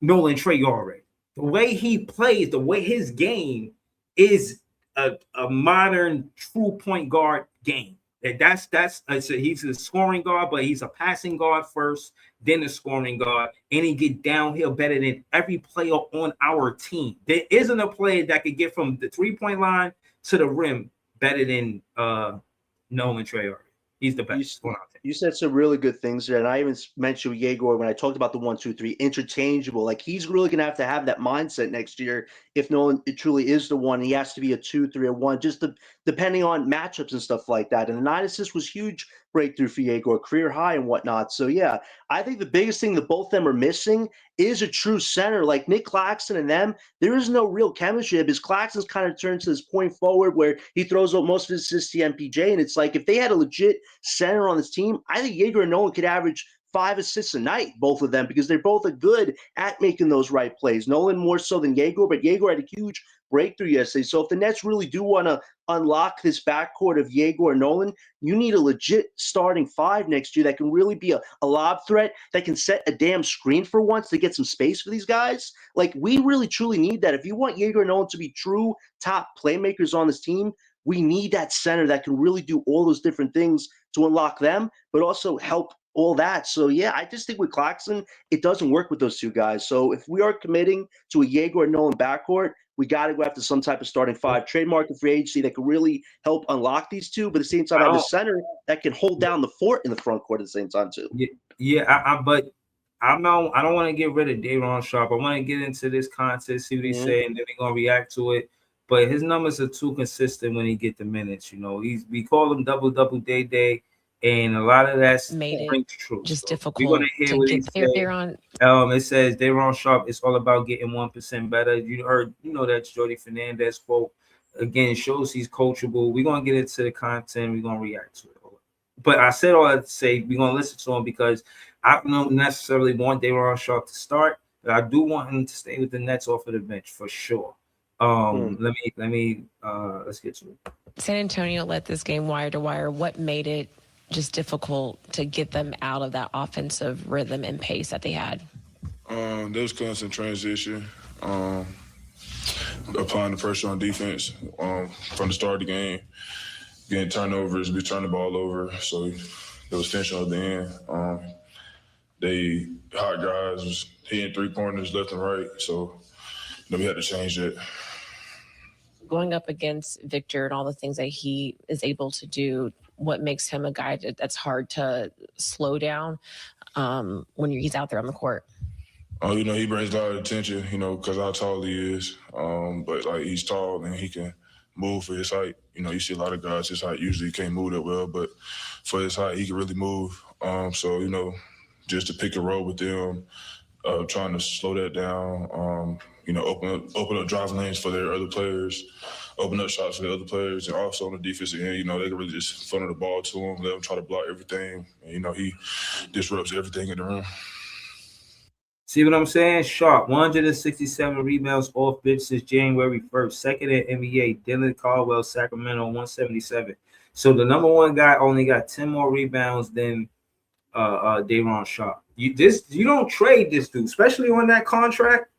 Nolan Traorè. The way he plays, the way his game is a modern true point guard game. He's a scoring guard, but he's a passing guard first, then a scoring guard, and he get downhill better than every player on our team. There isn't a player that could get from the 3-point line to the rim better than Nolan Traorè. He's the best. You said some really good things there, and I even mentioned Yegor when I talked about the 1-2-3 interchangeable. Like he's really going to have that mindset next year if Nolan it truly is the 1. He has to be a 2, 3, or 1, just depending on matchups and stuff like that. And the 9 assists was huge breakthrough for Yegor, career high and whatnot. So yeah, I think the biggest thing that both of them are missing is a true center. Like Nick Claxton and them, there is no real chemistry because Claxton's kind of turned to this point forward where he throws out most of his assists to MPJ, and it's like if they had a legit center on this team, I think Yegor and Nolan could average 5 assists a night, both of them, because they're both good at making those right plays. Nolan more so than Yegor, but Yegor had a huge breakthrough yesterday. So if the Nets really do want to unlock this backcourt of Yegor and Nolan, you need a legit starting 5 next year that can really be a lob threat, that can set a damn screen for once to get some space for these guys. Like, we really, truly need that. If you want Yegor and Nolan to be true top playmakers on this team, we need that center that can really do all those different things to unlock them, but also help all that. So, yeah, I just think with Claxton, it doesn't work with those 2 guys. So if we are committing to a Yegor and Nolan backcourt, we got to go after some type of starting 5, trademark and free agency that can really help unlock these 2, but at the same time have a center that can hold down the fort in the front court at the same time too. But I don't want to get rid of Day'Ron Sharpe. I want to get into this contest, see what he's saying, and then we're gonna react to it. But his numbers are too consistent when he get the minutes. You know, we call him double day. And a lot of that's made it true. just so difficult to get there on. It says Day'Ron Sharpe, it's all about getting 1% better. You know that's Jordy Fernandez quote. Again, shows he's coachable. We're gonna get into the content, we're gonna react to it. But I said all that to say we're gonna listen to him because I don't necessarily want Day'Ron Sharpe to start, but I do want him to stay with the Nets off of the bench for sure. Let's get to it. San Antonio let this game wire to wire. What made it just difficult to get them out of that offensive rhythm and pace that they had? There was constant transition, applying the pressure on defense from the start of the game, getting turnovers, we turned the ball over, so there was tension at the end. They hot guys was hitting 3 corners left and right, so we had to change that. Going up against Victor and all the things that he is able to do, what makes him a guy that's hard to slow down when he's out there on the court? He brings a lot of attention, because how tall he is. But, he's tall and he can move for his height. You see a lot of guys his height usually can't move that well, but for his height, he can really move. Just to pick a roll with them, trying to slow that down, open up driving lanes for their other players, open up shots for the other players, and also on the defensive end, they can really just funnel the ball to him, let him try to block everything. And, he disrupts everything in the room. See what I'm saying? Sharpe, 167 rebounds off bench since January 1st. Second in NBA. Dylan Caldwell, Sacramento, 177. So the number one guy only got 10 more rebounds than Day'Ron Sharpe. You don't trade this dude, especially on that contract.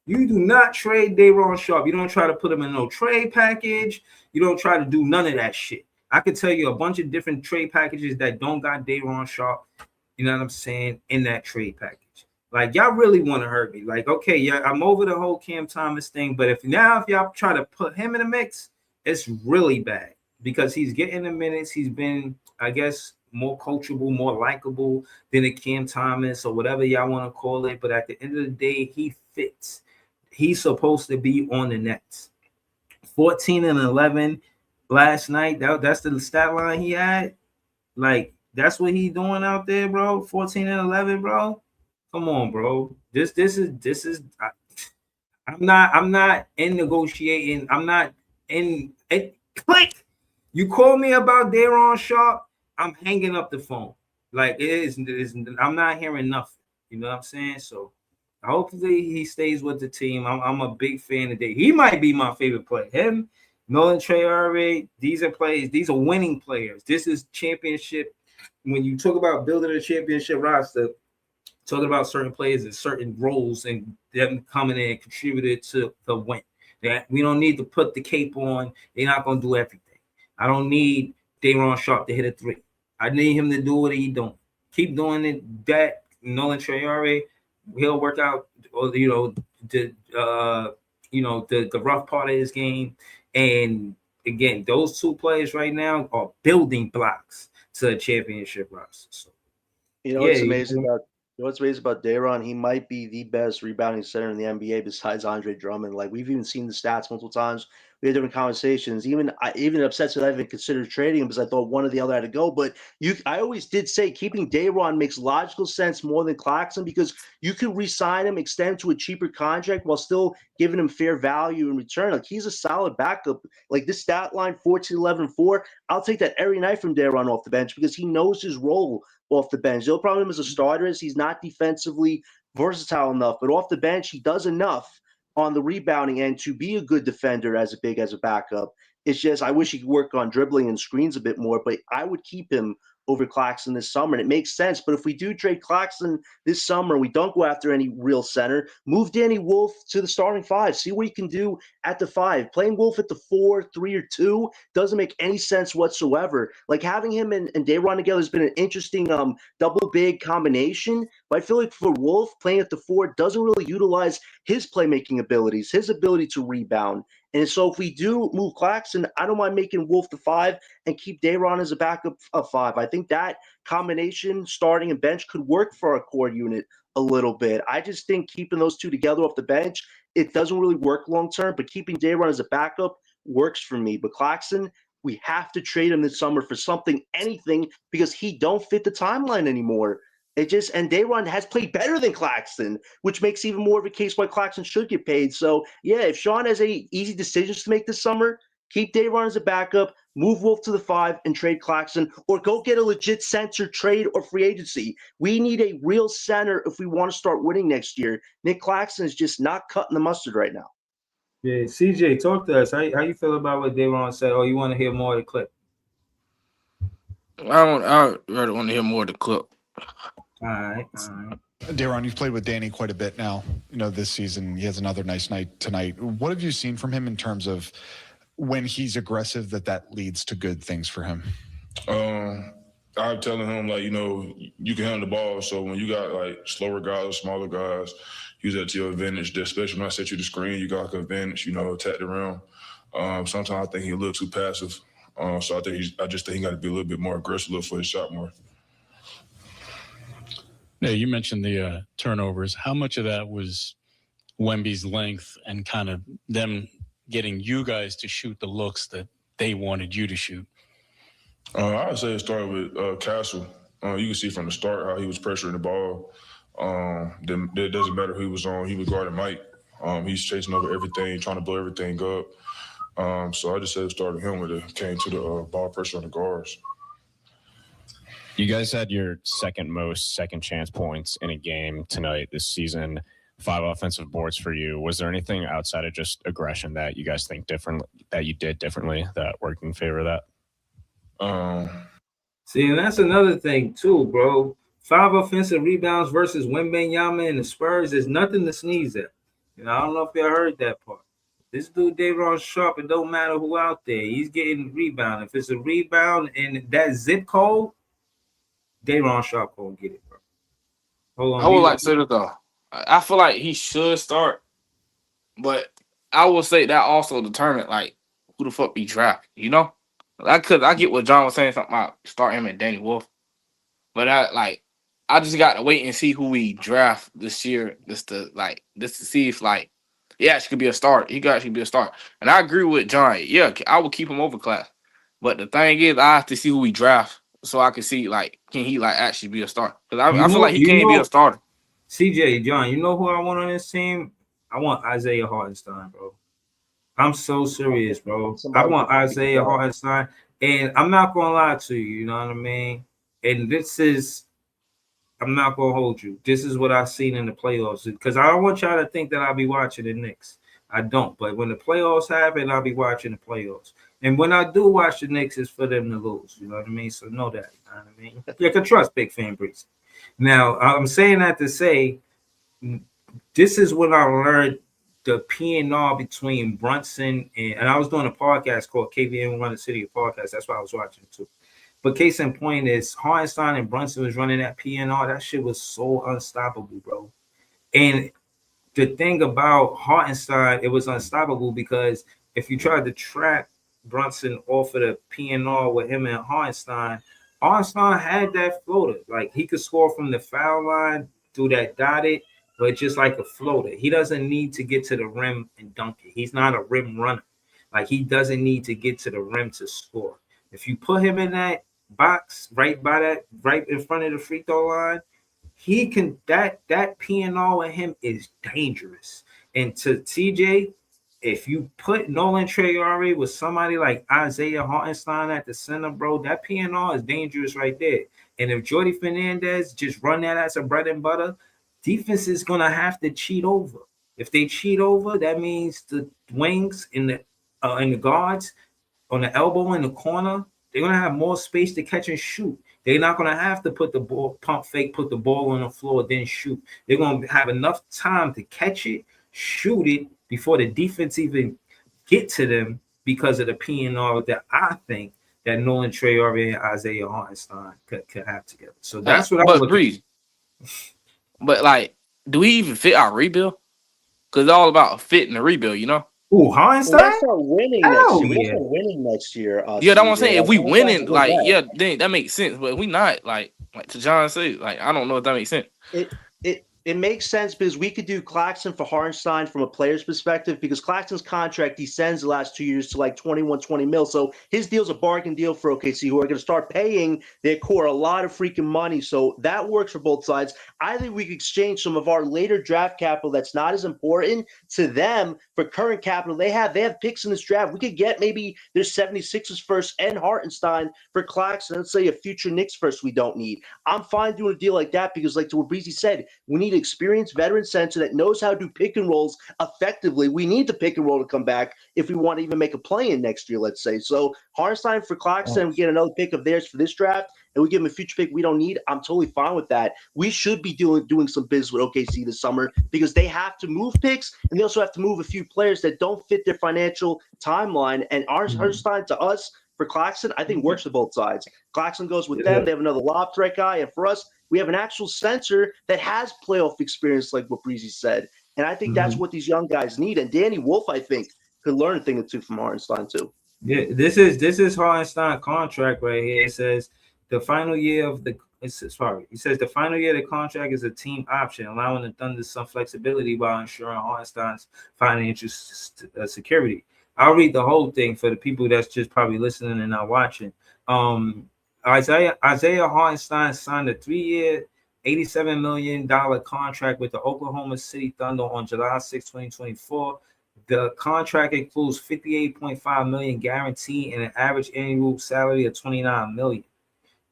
You do not trade Day'Ron Sharpe. You don't try to put him in no trade package. You don't try to do none of that shit. I could tell you a bunch of different trade packages that don't got Day'Ron Sharpe, you know what I'm saying, in that trade package. Like, y'all really want to hurt me. Like, okay, yeah, I'm over the whole Cam Thomas thing, but if y'all try to put him in the mix, it's really bad because he's getting the minutes. He's been, I guess, more coachable, more likable than a Cam Thomas or whatever y'all want to call it. But at the end of the day, he fits. He's supposed to be on the Nets. 14 and 11 last night. That's the stat line he had. Like, that's what he's doing out there, bro. 14 and 11, bro. Come on, bro. This is. I'm not in negotiating. I'm not in. Click. You call me about Day'Ron Sharpe, I'm hanging up the phone. Like, it is. I'm not hearing nothing. You know what I'm saying? So. Hopefully he stays with the team. I'm a big fan of Day. He might be my favorite player. Him, Nolan Traorè, these are players. These are winning players. This is championship. When you talk about building a championship roster, talking about certain players and certain roles and them coming in and contributing to the win. We don't need to put the cape on. They're not going to do everything. I don't need Day'Ron Sharpe to hit a three. I need him to do what he doing. Keep doing it. That Nolan Traorè, he'll work out, the rough part of his game. And again, those two players right now are building blocks to a championship roster. So, what's amazing about Day'Ron? He might be the best rebounding center in the NBA besides Andre Drummond. Like, we've even seen the stats multiple times. We had different conversations. Even upset that I even considered trading him because I thought one or the other had to go. But I always did say keeping Day'Ron makes logical sense more than Claxton because you can re-sign him, extend him to a cheaper contract while still giving him fair value in return. Like, he's a solid backup. Like, this stat line, 14, 11, 4, I'll take that every night from Day'Ron off the bench because he knows his role off the bench. The only problem as a starter is he's not defensively versatile enough, but off the bench, he does enough on the rebounding end to be a good defender as a backup. It's just I wish he could work on dribbling and screens a bit more, but I would keep him over Claxton this summer. And it makes sense. But if we do trade Claxton this summer, we don't go after any real center, move Danny Wolf to the starting five. See what he can do at the five. Playing Wolf at the 4, 3, or 2 doesn't make any sense whatsoever. Like, having him and Day'Ron together has been an interesting double big combination. But I feel like for Wolf, playing at the 4 doesn't really utilize his playmaking abilities, his ability to rebound. And so if we do move Claxton, I don't mind making Wolf the 5 and keep Day'Ron as a backup of 5. I think that combination, starting and bench, could work for our core unit a little bit. I just think keeping those two together off the bench, it doesn't really work long term, but keeping Day'Ron as a backup works for me. But Claxton, we have to trade him this summer for anything, because he don't fit the timeline anymore. And Day'Ron has played better than Claxton, which makes even more of a case why Claxton should get paid. So, yeah, if Sean has any easy decisions to make this summer, keep Day'Ron as a backup, move Wolf to the 5 and trade Claxton, or go get a legit center trade or free agency. We need a real center if we want to start winning next year. Nick Claxton is just not cutting the mustard right now. Yeah, CJ, talk to us. How you feel about what Day'Ron said? Or you want to hear more of the clip? I rather want to hear more of the clip. All right. Day'Ron, you've played with Danny quite a bit now, this season. He has another nice night tonight. What have you seen from him in terms of when he's aggressive that leads to good things for him? I'm telling him, you can handle the ball. So when you got, slower guys, smaller guys, use that to your advantage, especially when I set you the screen, you got an advantage, attack the rim. Sometimes I think he a little too passive. So I just think he got to be a little bit more aggressive, look for his shot more. Yeah, you mentioned the turnovers. How much of that was Wemby's length and kind of them getting you guys to shoot the looks that they wanted you to shoot? I would say it started with Castle. You can see from the start how he was pressuring the ball. Then it doesn't matter who he was on. He was guarding Mike. He's chasing over everything, trying to blow everything up. So I just said it started him when it came to the ball pressure on the guards. You guys had your second most second chance points in a game tonight this season, 5 offensive boards for you. Was there anything outside of just aggression that you guys think different, that you did differently that worked in favor of that? See, and that's another thing too, bro. 5 offensive rebounds versus Wembanyama and the Spurs is nothing to sneeze at. I don't know if y'all heard that part. This dude, Daron Sharp, it don't matter who out there. He's getting rebound. If it's a rebound and that zip code, Daron Sharp gonna get it, bro. Hold on. I would like to say this though. I feel like he should start, but I will say that also determined like who the fuck be drafted. I get what John was saying something about start him and Danny Wolf, but I just got to wait and see who we draft this year just to see if he actually could be a starter. He could actually be a starter, and I agree with John. Yeah, I would keep him over Class, but the thing is, I have to see who we draft so I can see can he actually be a starter? Because I feel like he can't be a starter. CJ, John, you know who I want on this team? I want Isaiah Hartenstein, bro. I'm so serious, bro. I want Isaiah Hartenstein, and I'm not gonna lie to you. You know what I mean? And I'm not gonna hold you. This is what I've seen in the playoffs because I don't want y'all to think that I'll be watching the Knicks. I don't. But when the playoffs happen, I'll be watching the playoffs. And when I do watch the Knicks, it's for them to lose. You know what I mean? So know that. You know what I mean? You can trust Big Fan Breeze. Now, I'm saying that to say this is when I learned the P&R between Brunson and I was doing a podcast called KVN Run the City podcast. That's why I was watching it too. But case in point is Hartenstein and Brunson was running that P&R. That shit was so unstoppable, bro. And the thing about Hartenstein, it was unstoppable because if you tried to trap Brunson off of the P&R with him and Hartenstein had that floater. Like he could score from the foul line through that dotted, but just like a floater. He doesn't need to get to the rim and dunk it. He's not a rim runner. Like he doesn't need to get to the rim to score. If you put him in that box right in front of the free throw line, he can that P&R with him is dangerous. And to TJ, if you put Nolan Traorè with somebody like Isaiah Hartenstein at the center, bro, that P&R is dangerous right there. And if Jordy Fernandez just run that as a bread and butter, defense is gonna have to cheat over. If they cheat over, that means the wings and the guards on the elbow in the corner, they're gonna have more space to catch and shoot. They're not gonna have to put the ball, pump fake, put the ball on the floor, then shoot. They're gonna have enough time to catch it, shoot it before the defense even get to them because of the P&R that I think that Nolan Traorè and Isaiah Hartenstein could have together. So that's what I'm looking for. But do we even fit our rebuild? Because it's all about fitting the rebuild, Ooh, Hartenstein? Well, that's not winning next year. That's not winning next year. Yeah, that's what I'm saying. If we winning, then that makes sense. But if we not, like to John said, I don't know if that makes sense. It makes sense because we could do Claxton for Hartenstein from a player's perspective because Claxton's contract descends the last 2 years to like 20 mil. So his deal's a bargain deal for OKC, who are going to start paying their core a lot of freaking money. So that works for both sides. I think we could exchange some of our later draft capital that's not as important to them for current capital. They have picks in this draft. We could get maybe their 76ers first and Hartenstein for Claxton. Let's say a future Knicks first we don't need. I'm fine doing a deal like that because like to what Breezy said, we need experienced veteran center that knows how to do pick and rolls effectively. We need the pick and roll to come back if we want to even make a play in next year, let's say. So Hartenstein for Claxton, we get another pick of theirs for this draft, and we give them a future pick we don't need. I'm totally fine with that. We should be doing some biz with OKC this summer because they have to move picks, and they also have to move a few players that don't fit their financial timeline. And Hartenstein to us for Claxton, I think works for both sides. Claxton goes with them. They have another lob threat guy, and for us, we have an actual center that has playoff experience, like what Breezy said. And I think that's what these young guys need. And Danny Wolf, I think, could learn a thing or two from Hartenstein, too. Yeah, this is Hartenstein contract right here. It says the final year of the – it says the final year of the contract is a team option, allowing the Thunder some flexibility while ensuring Hartenstein's financial security. I'll read the whole thing for the people that's just probably listening and not watching. Isaiah Hartenstein signed a 3-year, $87 million contract with the Oklahoma City Thunder on July 6, 2024. The contract includes $58.5 million guaranteed and an average annual salary of $29 million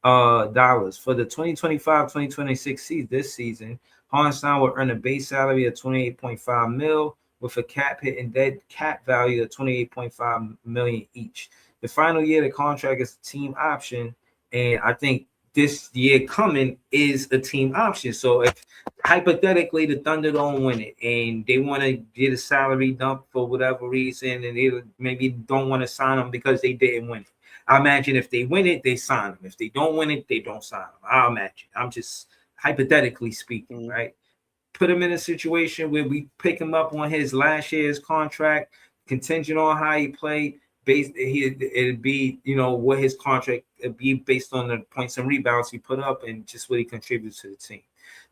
for the 2025-2026 season. Hartenstein will earn a base salary of $28.5 million with a cap hit and dead cap value of $28.5 million each. the final year of the contract is a team option, and I think this year coming is a team option. So if hypothetically the Thunder don't win it and they want to get a salary dump for whatever reason, and they maybe don't want to sign them because they didn't win it. I imagine if they win it, they sign them. If they don't win it, they don't sign them. I imagine. I'm just hypothetically speaking, right? Put him in a situation where we pick him up on his last year's contract, contingent on how he played. It'd be, what his contract would be based on the points and rebounds he put up and just what he contributes to the team.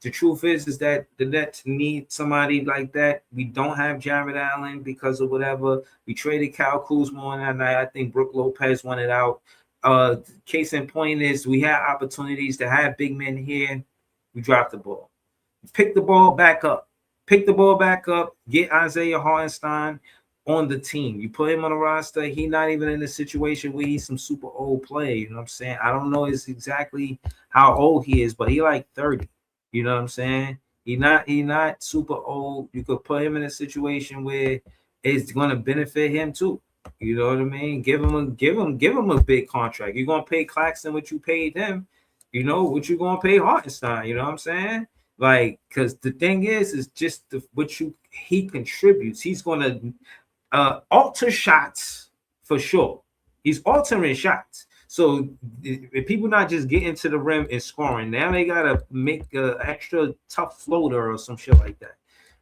The truth is that the Nets need somebody like that. We don't have Jared Allen because of whatever. We traded Kyle Kuzma on that night. I think Brook Lopez wanted out. Case in point is we had opportunities to have big men here. We dropped the ball. Pick the ball back up. Get Isaiah Hartenstein on the team. You put him on the roster. He's not even in a situation where he's some super old player. You know what I'm saying? I don't know exactly how old he is, but he like 30. You know what I'm saying? He not super old. You could put him in a situation where it's going to benefit him too. You know what I mean? Give him a big contract. You're going to pay Claxton what you paid him. What you going to pay Hartenstein. You know what I'm saying? Like, because the thing is just he contributes. He's going to alter shots for sure. He's altering shots. So if people not just getting to the rim and scoring, now they got to make an extra tough floater or some shit like that.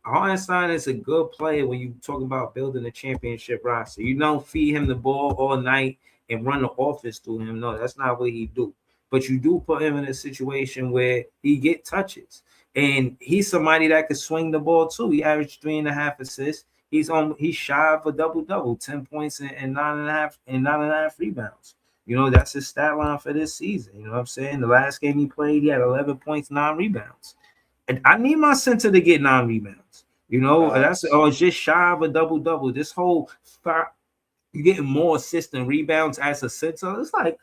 Hartenstein is a good player when you talk about building a championship roster. You don't feed him the ball all night and run the offense through him. No, that's not what he do. But you do put him in a situation where he get touches. And he's somebody that could swing the ball too. He averaged 3.5 assists. He's shy of a double-double, 10 points and 9.5 rebounds. That's his stat line for this season. You know what I'm saying? The last game he played, he had 11 points, 9 rebounds. And I need my center to get 9 rebounds. It's just shy of a double-double. This whole you getting more assists and rebounds as a center. It's like,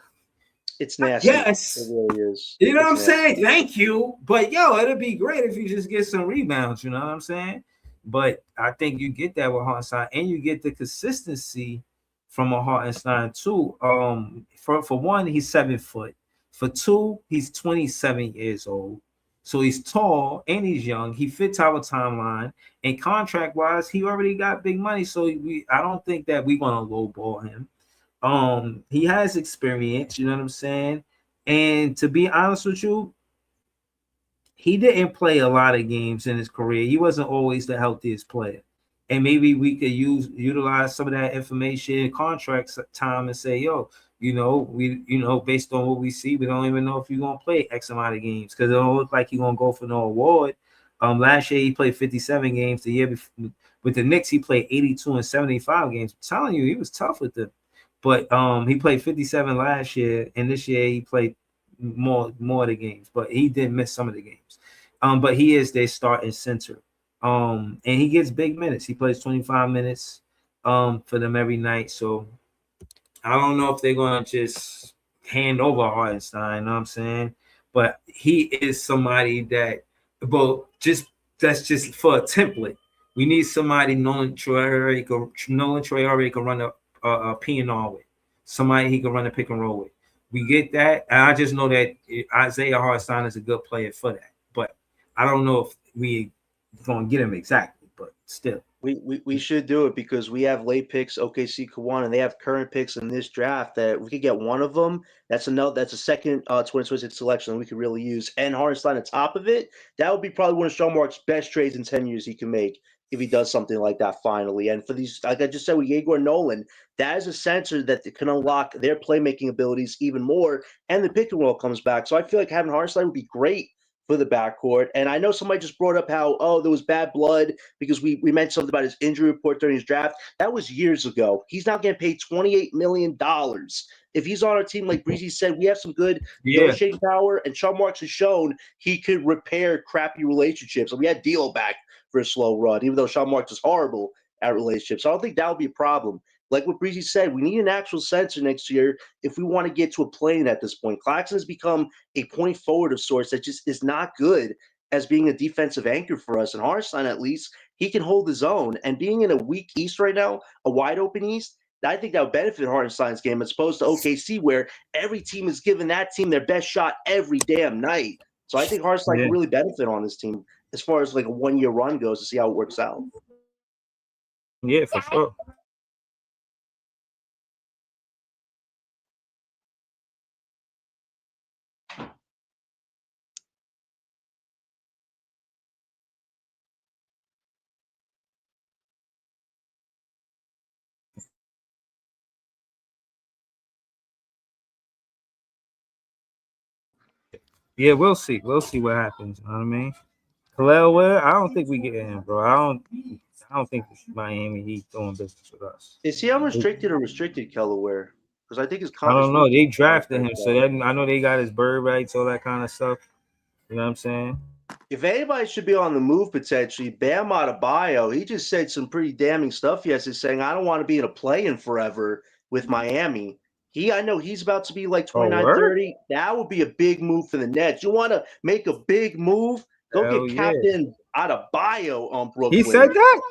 it's nasty. Yes. It really is. You know what I'm saying? Thank you. But it'd be great if you just get some rebounds, you know what I'm saying? But I think you get that with Hartenstein, and you get the consistency from a Hartenstein too. For one, he's 7 foot. For two, he's 27 years old. So he's tall and he's young. He fits our timeline. And contract-wise, he already got big money. So I don't think that we're going to lowball him. He has experience, you know what I'm saying? And to be honest with you, he didn't play a lot of games in his career. He wasn't always the healthiest player. And maybe we could utilize some of that information in contract time and say, based on what we see, we don't even know if you're gonna play X amount of games because it don't look like you're gonna go for no award. Last year he played 57 games. The year before with the Knicks, he played 82 and 75 games. I'm telling you, he was tough with them. But he played 57 last year, and this year he played more of the games, but he did miss some of the games. But he is their starting center. And he gets big minutes. He plays 25 minutes for them every night. So I don't know if they're gonna just hand over Hartenstein, you know what I'm saying? But he is somebody that's just for a template. We need somebody Nolan Traorè can run a P&R with. Somebody he can run a pick and roll with. We get that, and I just know that Isaiah Hartenstein is a good player for that. But I don't know if we going to get him exactly, but still. We should do it because we have late picks, OKC Kawan, and they have current picks in this draft that we could get one of them. That's a second 2026 selection that we could really use. And Hartenstein on top of it, that would be probably one of Sean Mark's best trades in 10 years he can make if he does something like that finally. And for these, like I just said with Yegor Nolan, that is a center that can unlock their playmaking abilities even more, and the pick and roll comes back. So I feel like having Hartenstein would be great for the backcourt. And I know somebody just brought up how, there was bad blood because we mentioned something about his injury report during his draft. That was years ago. He's now getting paid $28 million. If he's on our team, like Breezy said, we have some good negotiating power, and Sean Marks has shown he could repair crappy relationships. And we had D'Lo back for a slow run, even though Sean Marks is horrible at relationships. So I don't think that would be a problem. Like what Breezy said, we need an actual center next year if we want to get to a plane at this point. Claxton has become a point forward of sorts that just is not good as being a defensive anchor for us. And Hartenstein, at least, he can hold his own. And being in a weak East right now, a wide open East, I think that would benefit Hartenstein's game as opposed to OKC, where every team is giving that team their best shot every damn night. So I think Hartenstein can really benefit on this team as far as like a 1-year run goes to see how it works out. Yeah, for sure. Yeah, we'll see. We'll see what happens. You know what I mean? Khalil Ware, I don't think we get him, bro. I don't think Miami Heat doing business with us. Is he unrestricted or restricted, Kelaware? Because I think his I don't know. They drafted him, so that, I know they got his bird rights, all that kind of stuff. You know what I'm saying? If anybody should be on the move potentially, Bam Adebayo. He just said some pretty damning stuff yesterday, saying, "I don't want to be in a play-in forever with Miami." I know he's about to be like 29, 30. That would be a big move for the Nets. You want to make a big move? Go Hell get Captain Adebayo on Brooklyn. He said that?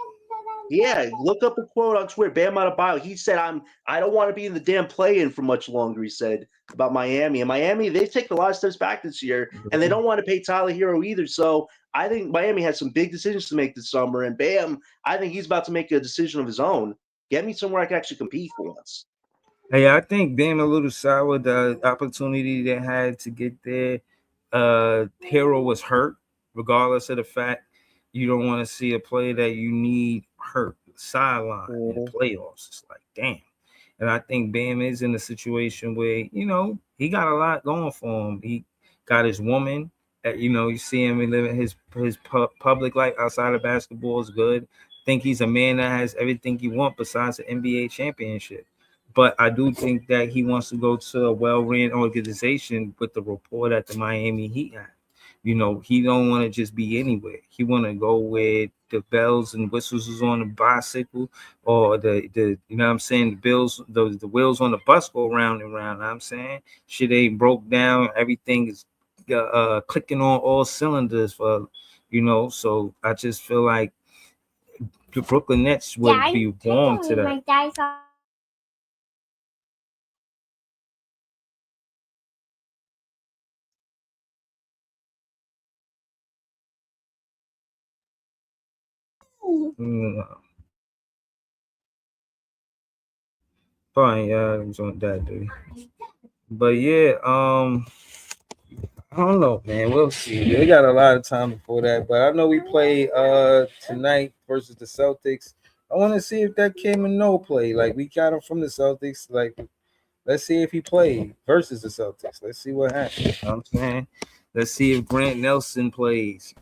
Yeah, look up a quote on Twitter. Bam Adebayo. He said, I don't want to be in the damn play-in for much longer," he said about Miami. And Miami, they've taken a lot of steps back this year, and they don't want to pay Tyler Hero either. So I think Miami has some big decisions to make this summer. And Bam, I think he's about to make a decision of his own. Get me somewhere I can actually compete for once. Hey, I think Bam a little sour the opportunity they had to get there. Hero was hurt, regardless of the fact you don't want to see a player that you need hurt sideline in the playoffs. It's like, damn. And I think Bam is in a situation where, he got a lot going for him. He got his woman. You see him living his public life outside of basketball is good. I think he's a man that has everything he wants besides the NBA championship. But I do think that he wants to go to a well-ran organization with the rapport that the Miami Heat have. He don't want to just be anywhere. He want to go where the bells and whistles is on the bicycle, or the the bills, the wheels on the bus go round and round. You know what I'm saying shit ain't broke down. Everything is clicking on all cylinders for, So I just feel like the Brooklyn Nets would be warm to that. Fine, yeah, it was on that dude. But yeah, I don't know, man. We'll see. We got a lot of time before that, but I know we play tonight versus the Celtics. I want to see if that Kim and No play. Like, we got him from the Celtics. Like, let's see if he played versus the Celtics. Let's see what happens. You know what I'm saying? Let's see if Grant Nelson plays.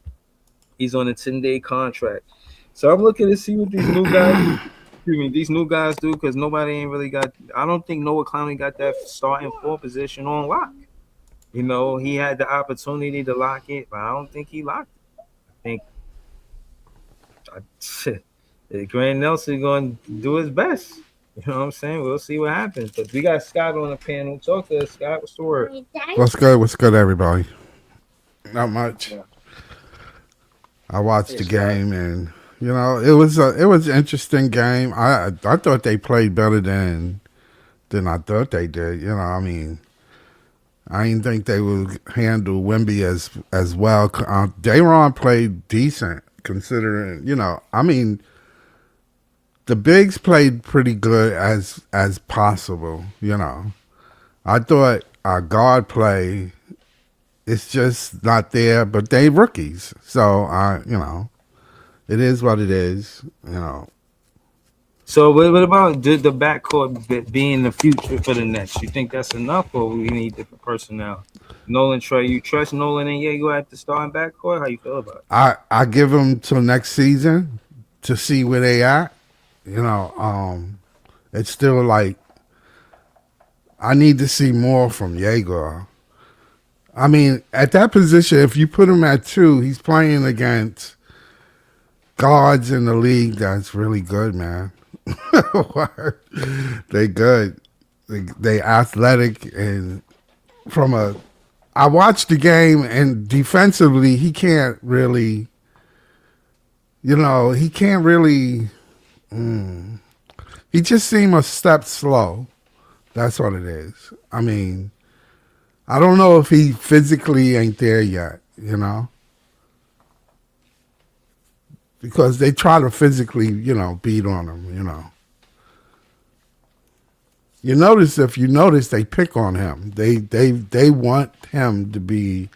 He's on a 10-day contract. So I'm looking to see what these new guys do, because nobody ain't really got. I don't think Noah Clowney got that starting 4 position on lock. He had the opportunity to lock it, but I don't think he locked it. I think Grant Nelson going to do his best. You know what I'm saying? We'll see what happens. But we got Scott on the panel. Talk to us, Scott. What's the word? What's good? What's good, everybody? Not much. Yeah. I watched the game, and it was an interesting game. I thought they played better than I thought they did. I didn't think they would handle Wemby as well. Day'Ron played decent, considering the bigs played pretty good as possible. I thought our guard play, it's just not there, but they rookies, so it is what it is. So what about the backcourt being the future for the Nets? You think that's enough, or we need different personnel? Nolan Traorè, you trust Nolan and Diego at the starting backcourt? How you feel about it? I give them till next season to see where they at. It's still like I need to see more from Diego. I mean, at that position, if you put him at 2, he's playing against guards in the league that's really good, man. They good. They athletic, and I watched the game, and defensively he can't really He just seemed a step slow. That's what it is. I mean, I don't know if he physically ain't there yet, you know, because they try to physically, you know, beat on him, you know. If you notice, they pick on him. They want him to be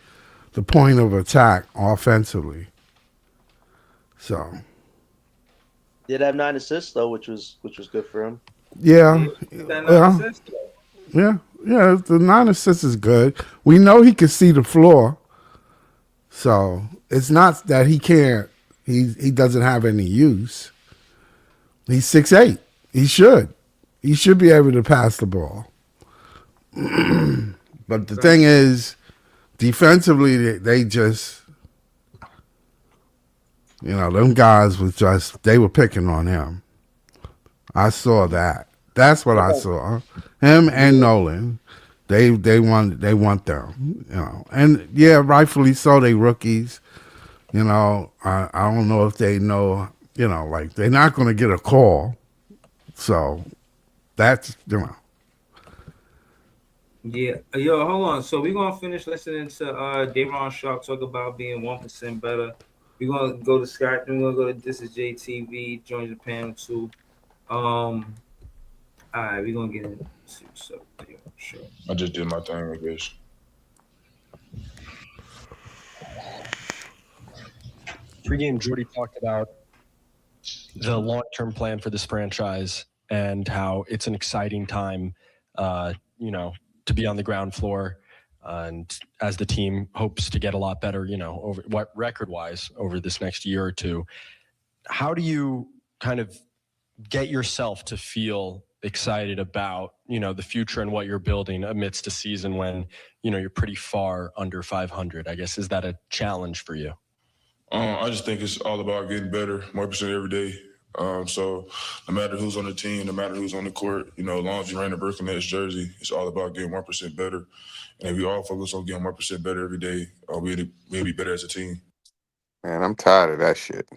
the point of attack offensively. So Did have 9 assists though, which was good for him. yeah, the 9 assists is good. We know he can see the floor, so it's not that he can't. He doesn't have any use. He's 6'8". He should be able to pass the ball. But the thing is, defensively, they just, you know, them guys they were picking on him. I saw that. That's what I saw. Him and Nolan, they want them, you know, and yeah, rightfully so. They rookies, you know. I don't know if they know, you know, like they're not going to get a call, so that's, you know. Yeah, yo, hold on. So we're gonna finish listening to Davon Sharp talk about being 1% better. We're gonna go to Scott. Then we're gonna go to This Is JTV. Join the panel too. All right, we're gonna get into so sure. I just did my thing, I guess. Pre-game, Jordy talked about the long-term plan for this franchise and how it's an exciting time, you know, to be on the ground floor, and as the team hopes to get a lot better, you know, over what record-wise over this next year or two. How do you kind of get yourself to feel excited about, you know, the future and what you're building amidst a season when, you know, you're pretty far under 500? I guess, is that a challenge for you? I just think it's all about getting better, 1% every day. So no matter who's on the team, no matter who's on the court, you know, as long as you wearing the Brooklyn Nets jersey, it's all about getting 1% better. And if we all focus on getting 1% better every day, we'll be better as a team. Man, I'm tired of that shit.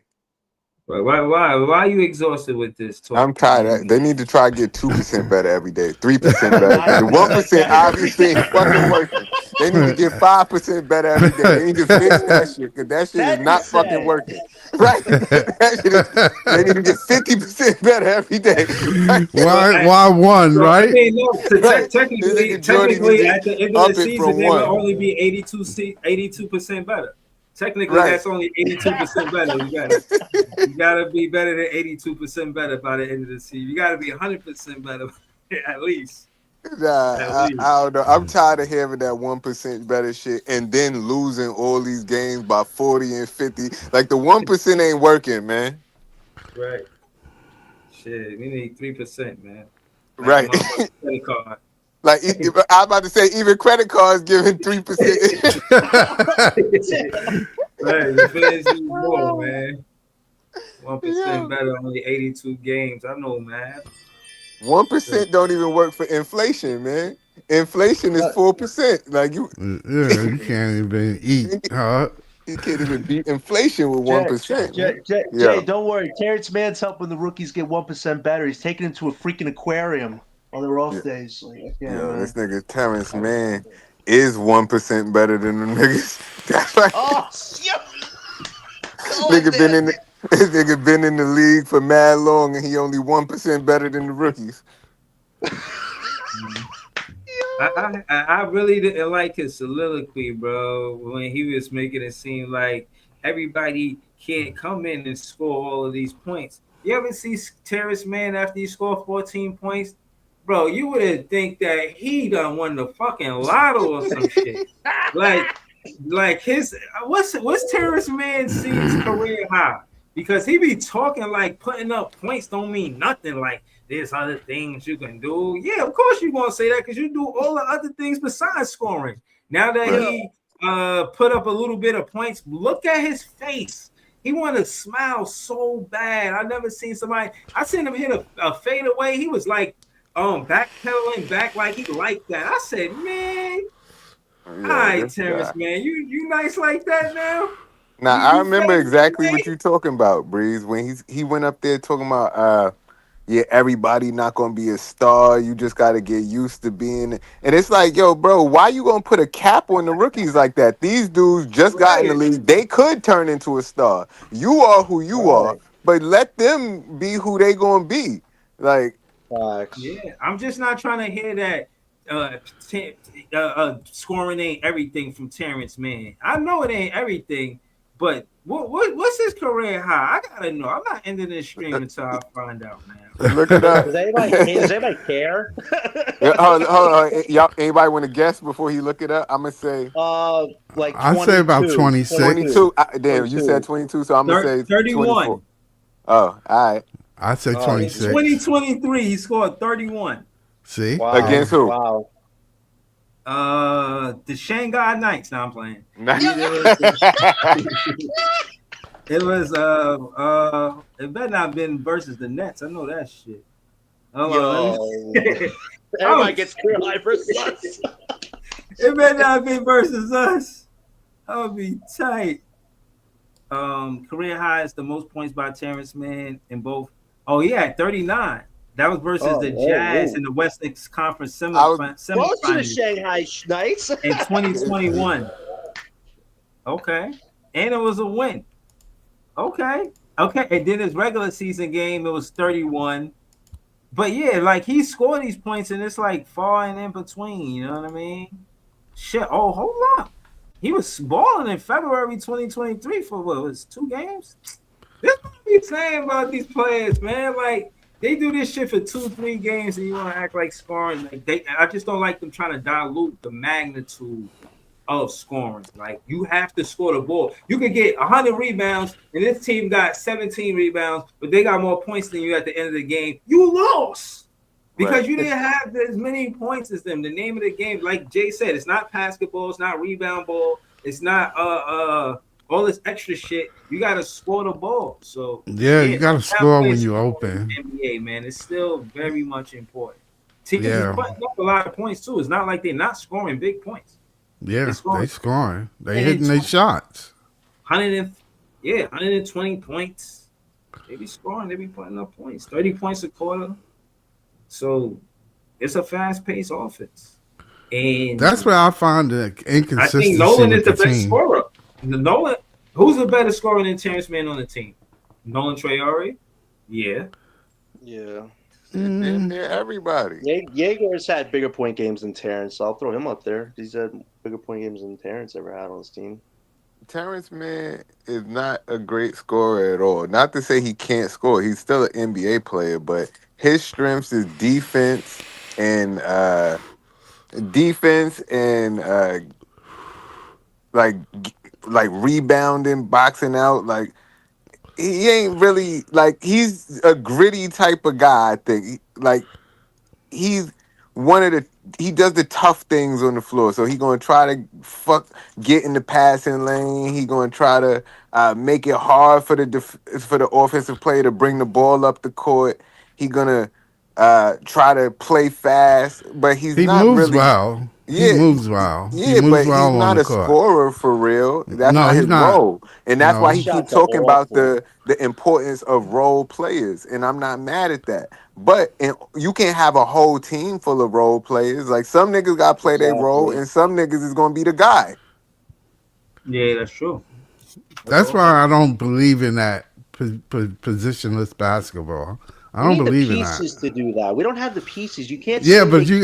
Why are you exhausted with this talk? I'm tired. They need to try to get 2% better every day, 3% better. The 1% obviously ain't fucking working. They need to get 5% better every day. They need to fix that shit, because that shit is not fucking working. Right? They need to get 50% better every day. Right? Why one, so, right? I mean, no, technically, at the end of the season, they will only be 82% better. Technically, right. That's only 82% better. You gotta be better than 82% better by the end of the season. You gotta be 100% better at least. I don't know. I'm tired of hearing that 1% better shit and then losing all these games by 40 and 50. Like, the 1% ain't working, man. Right. Shit, we need 3%, man. Like right. Credit card. Like, I'm about to say, even credit cards giving 3%. Right, the fans need more, man. 1% better, only 82 games. I know, man. 1% don't even work for inflation, man. Inflation is 4%. Like, you can't even eat, huh? You can't even beat inflation with 1%. Jay, don't worry. Terrence Mann's helping the rookies get 1% better. He's taking them to a freaking aquarium on their off days. Like, this nigga Terrence Mann is 1% better than the niggas. That's right. Nigga been in the league for mad long, and he only 1% better than the rookies. I really didn't like his soliloquy, bro, when he was making it seem like everybody can't come in and score all of these points. You ever see Terrence Mann after he scored 14 points? Bro, you would think that he done won the fucking lotto or some shit. Like his what's Terrence Mann's career high? Because he be talking like putting up points don't mean nothing. Like, there's other things you can do. Yeah, of course you're gonna say that, because you do all the other things besides scoring. Now that he put up a little bit of points, look at his face. He wanted to smile so bad. I never seen somebody. I seen him hit a fadeaway. He was like backpedaling back like he liked that. I said, man, all right, Terrence, man, you nice like that now? Now, I remember exactly what you're talking about, Breeze, when he went up there talking about yeah, everybody not gonna be a star. You just gotta get used to being. And it's like, yo, bro, why you gonna put a cap on the rookies like that? These dudes just got in the league. They could turn into a star. You are who you are, but let them be who they gonna be. Like, yeah, I'm just not trying to hear that. Scoring ain't everything from Terrence Mann. I know it ain't everything, but what's his career high? I gotta know. I'm not ending this stream until I find out, man. look it up. Does anybody care? Hold on. Y'all, anybody want to guess before he look it up? I'm gonna say Like I say about 26. 22. Damn, you said 22, so I'm gonna say 31. 24. Oh, all right. I say In 26. 2023, he scored 31. See? Wow. Against who? Wow. The Shanghai Knights. Now I'm playing. It was it better not have been versus the Nets. I know that shit. Everybody gets career high versus us. It better not be versus us. I'll be tight. Career high is the most points by Terrence Mann in both. Oh, he had 39. That was versus the Jazz in the Western Conference Close to the semifinals Shanghai Knights in 2021. Okay, and it was a win. Okay. And then his regular season game, it was 31. But yeah, like he scored these points, and it's like far and in between. You know what I mean? Shit. Oh, hold up. He was balling in February 2023 for what was 2 games. This is what I'm saying about these players, man. Like they do this shit for 2-3 games, and you want to act like scoring. Like I just don't like them trying to dilute the magnitude of scoring. Like you have to score the ball. You could get 100 rebounds, and this team got 17 rebounds, but they got more points than you at the end of the game. You lost because you didn't have as many points as them. The name of the game, like Jay said, it's not basketball, it's not rebound ball, it's not all this extra shit. You got to score the ball. So yeah, you got to score when you open. NBA, man, it's still very much important. Teams is putting up a lot of points too. It's not like they're not scoring big points. Yeah, they scoring. They hitting their shots. 120 points. They be scoring. They be putting up points. 30 points a quarter. So it's a fast-paced offense. And that's where I find the inconsistency. I think Nolan is the best team. scorer. Who's the better scorer than Terrence Mann on the team? Nolan Traorè? Yeah. Yeah. Damn near everybody. Jaeger's had bigger point games than Terrence, so I'll throw him up there. He's had bigger point games than Terrence ever had on his team. Terrence Mann is not a great scorer at all. Not to say he can't score. He's still an NBA player, but his strengths is defense and like rebounding, boxing out. Like he ain't really like he's a gritty type of guy. I think he's he does the tough things on the floor. So he's gonna try to get in the passing lane. He's gonna try to make it hard for the offensive player to bring the ball up the court. He's gonna try to play fast, but he not moves really well. Yeah, he moves well. Yeah, he moves but well he's not a scorer for real. That's not his role, and that's why he keeps talking about the importance of role players. And I'm not mad at that. But you can't have a whole team full of role players. Like some niggas got to play their role, and some niggas is gonna be the guy. Yeah, that's true. That's why I don't believe in that positionless basketball. I don't believe in that. Pieces to do that. We don't have the pieces. You can't. Yeah, but you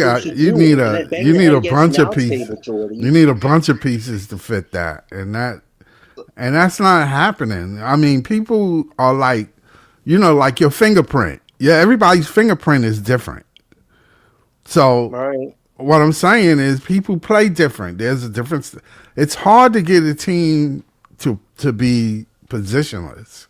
need a bunch of pieces. You need a bunch of pieces to fit that, and that's not happening. I mean, people are like, like your fingerprint. Yeah, everybody's fingerprint is different. So what I'm saying is, people play different. There's a difference. It's hard to get a team to be positionless.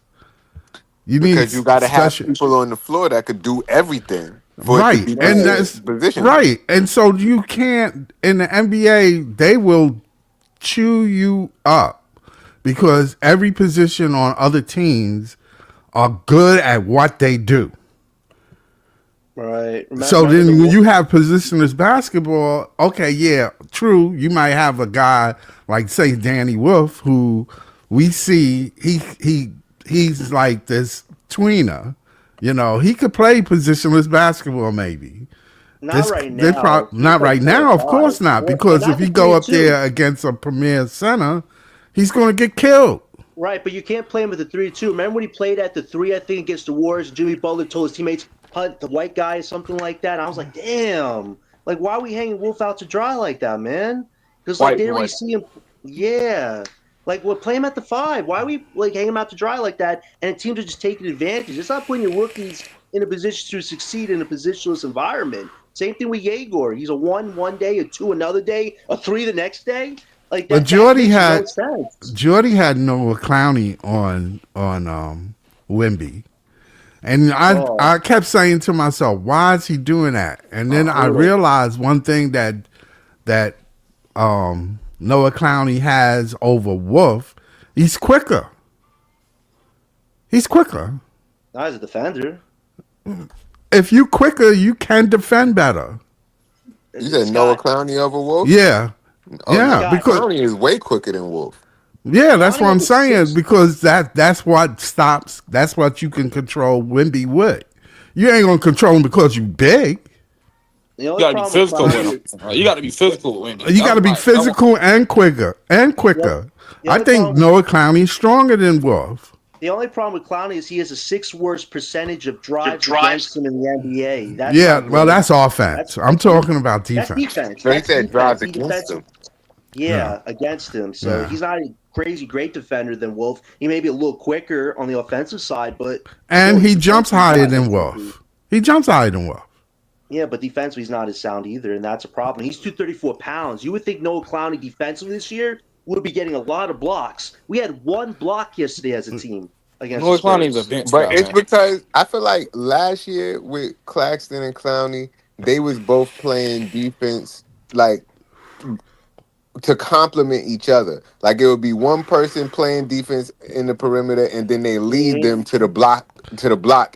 Because you got to have people on the floor that could do everything. Right, and that's position. Right, and so you can't in the NBA. They will chew you up because every position on other teams are good at what they do. Right. So then when you have positionless basketball, okay, yeah, true. You might have a guy like say Danny Wolf, who we see he's like this tweener. You know, he could play positionless basketball maybe. Not right now. Not right now, of course not. Because if he go up there against a premier center, he's going to get killed. Right, but you can't play him at the 3-2. Remember when he played at the 3, I think, against the Warriors? Jimmy Butler told his teammates, punt the white guy, something like that. And I was like, damn. Like, why are we hanging Wolf out to dry like that, man? Because, like, they already see him. Yeah. Like, we'll play him at the 5. Why are we, like, hanging him out to dry like that? And teams are just taking advantage. It's not putting your rookies in a position to succeed in a positionless environment. Same thing with Yegor. He's a 1 one day, a 2 another day, a 3 the next day. Like that, but Jordy had no sense. Noah Clowney on Wemby, and I kept saying to myself, why is he doing that? And then I realized one thing that Noah Clowney has over Wolf. He's quicker. Not as a defender. If you quicker, you can defend better. You said Noah Clowney over Wolf? Yeah. Yeah, because Clowney is way quicker than Wolf. Yeah, that's what I'm saying, because that's what stops. That's what you can control Wemby with. You ain't gonna control him because you big. You gotta be physical with him. You gotta be physical with Wemby. You gotta be physical and quicker. Yep. I think Noah Clowney's stronger than Wolf. The only problem with Clowney is he has a 6th worst percentage of drives against him in the NBA. That's offense. I'm talking about defense. That's defense. He said drives against him. Yeah, against him. So he's not a crazy great defender than Wolf. He may be a little quicker on the offensive side, but he jumps higher than Wolf. Yeah, but defensively he's not as sound either, and that's a problem. He's 234 pounds. You would think Noah Clowney defensively this year would be getting a lot of blocks. We had 1 block yesterday as a team against Noah Clowney's a bench guy, it's because I feel like last year with Claxton and Clowney, they was both playing defense like to complement each other. Like it would be one person playing defense in the perimeter, and then they lead them to the block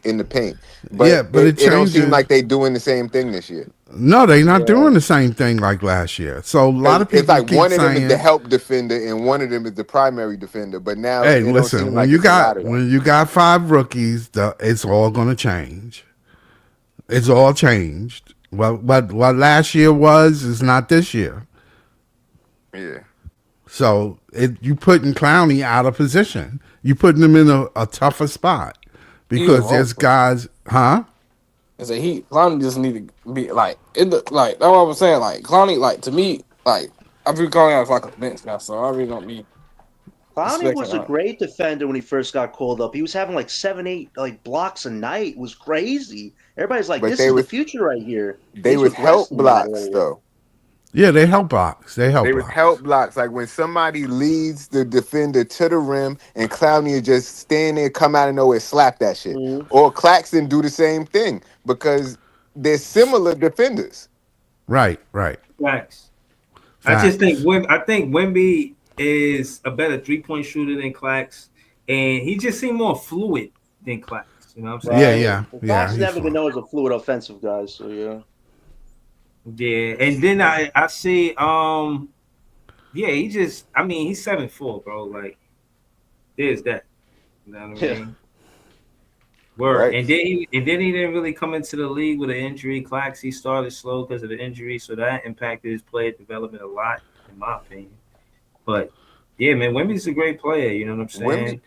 in the paint. But it don't seem like they doing the same thing this year. No, they're not doing the same thing like last year. So a lot of people it's like keep one of them saying, is the help defender and one of them is the primary defender. But now, hey, listen, when you got 5 rookies, it's all going to change. It's all changed. What last year is not this year. Yeah. So you putting Clowney out of position. You putting him in a tougher spot because there's guys, huh? I said Clowney just need to be like that's what I was saying. Like Clowney, like to me, like I view Clowney as like a bench guy, so I really don't need. Clowney was a great defender when he first got called up. He was having like 7-8 like blocks a night. It was crazy. Everybody's like, "This is the future right here." They would help blocks though. Yeah, they help blocks. They would help blocks. Like when somebody leads the defender to the rim and Clowney would just stand there, come out of nowhere, slap that shit. Mm-hmm. Or Claxton do the same thing because they're similar defenders. Right. Facts. I just think Wemby is a better 3-point shooter than Clax, and he just seemed more fluid than Clax. You know what I'm saying? Yeah. Clax never been known as a fluid offensive guy, so yeah. Yeah, and then I see he just he's 7'4", bro. Like there's that. You know what I mean? Word. Right. And then he didn't really come into the league with an injury. Clax, he started slow because of the injury, so that impacted his player development a lot, in my opinion. But yeah, man, Wemby's a great player, you know what I'm saying?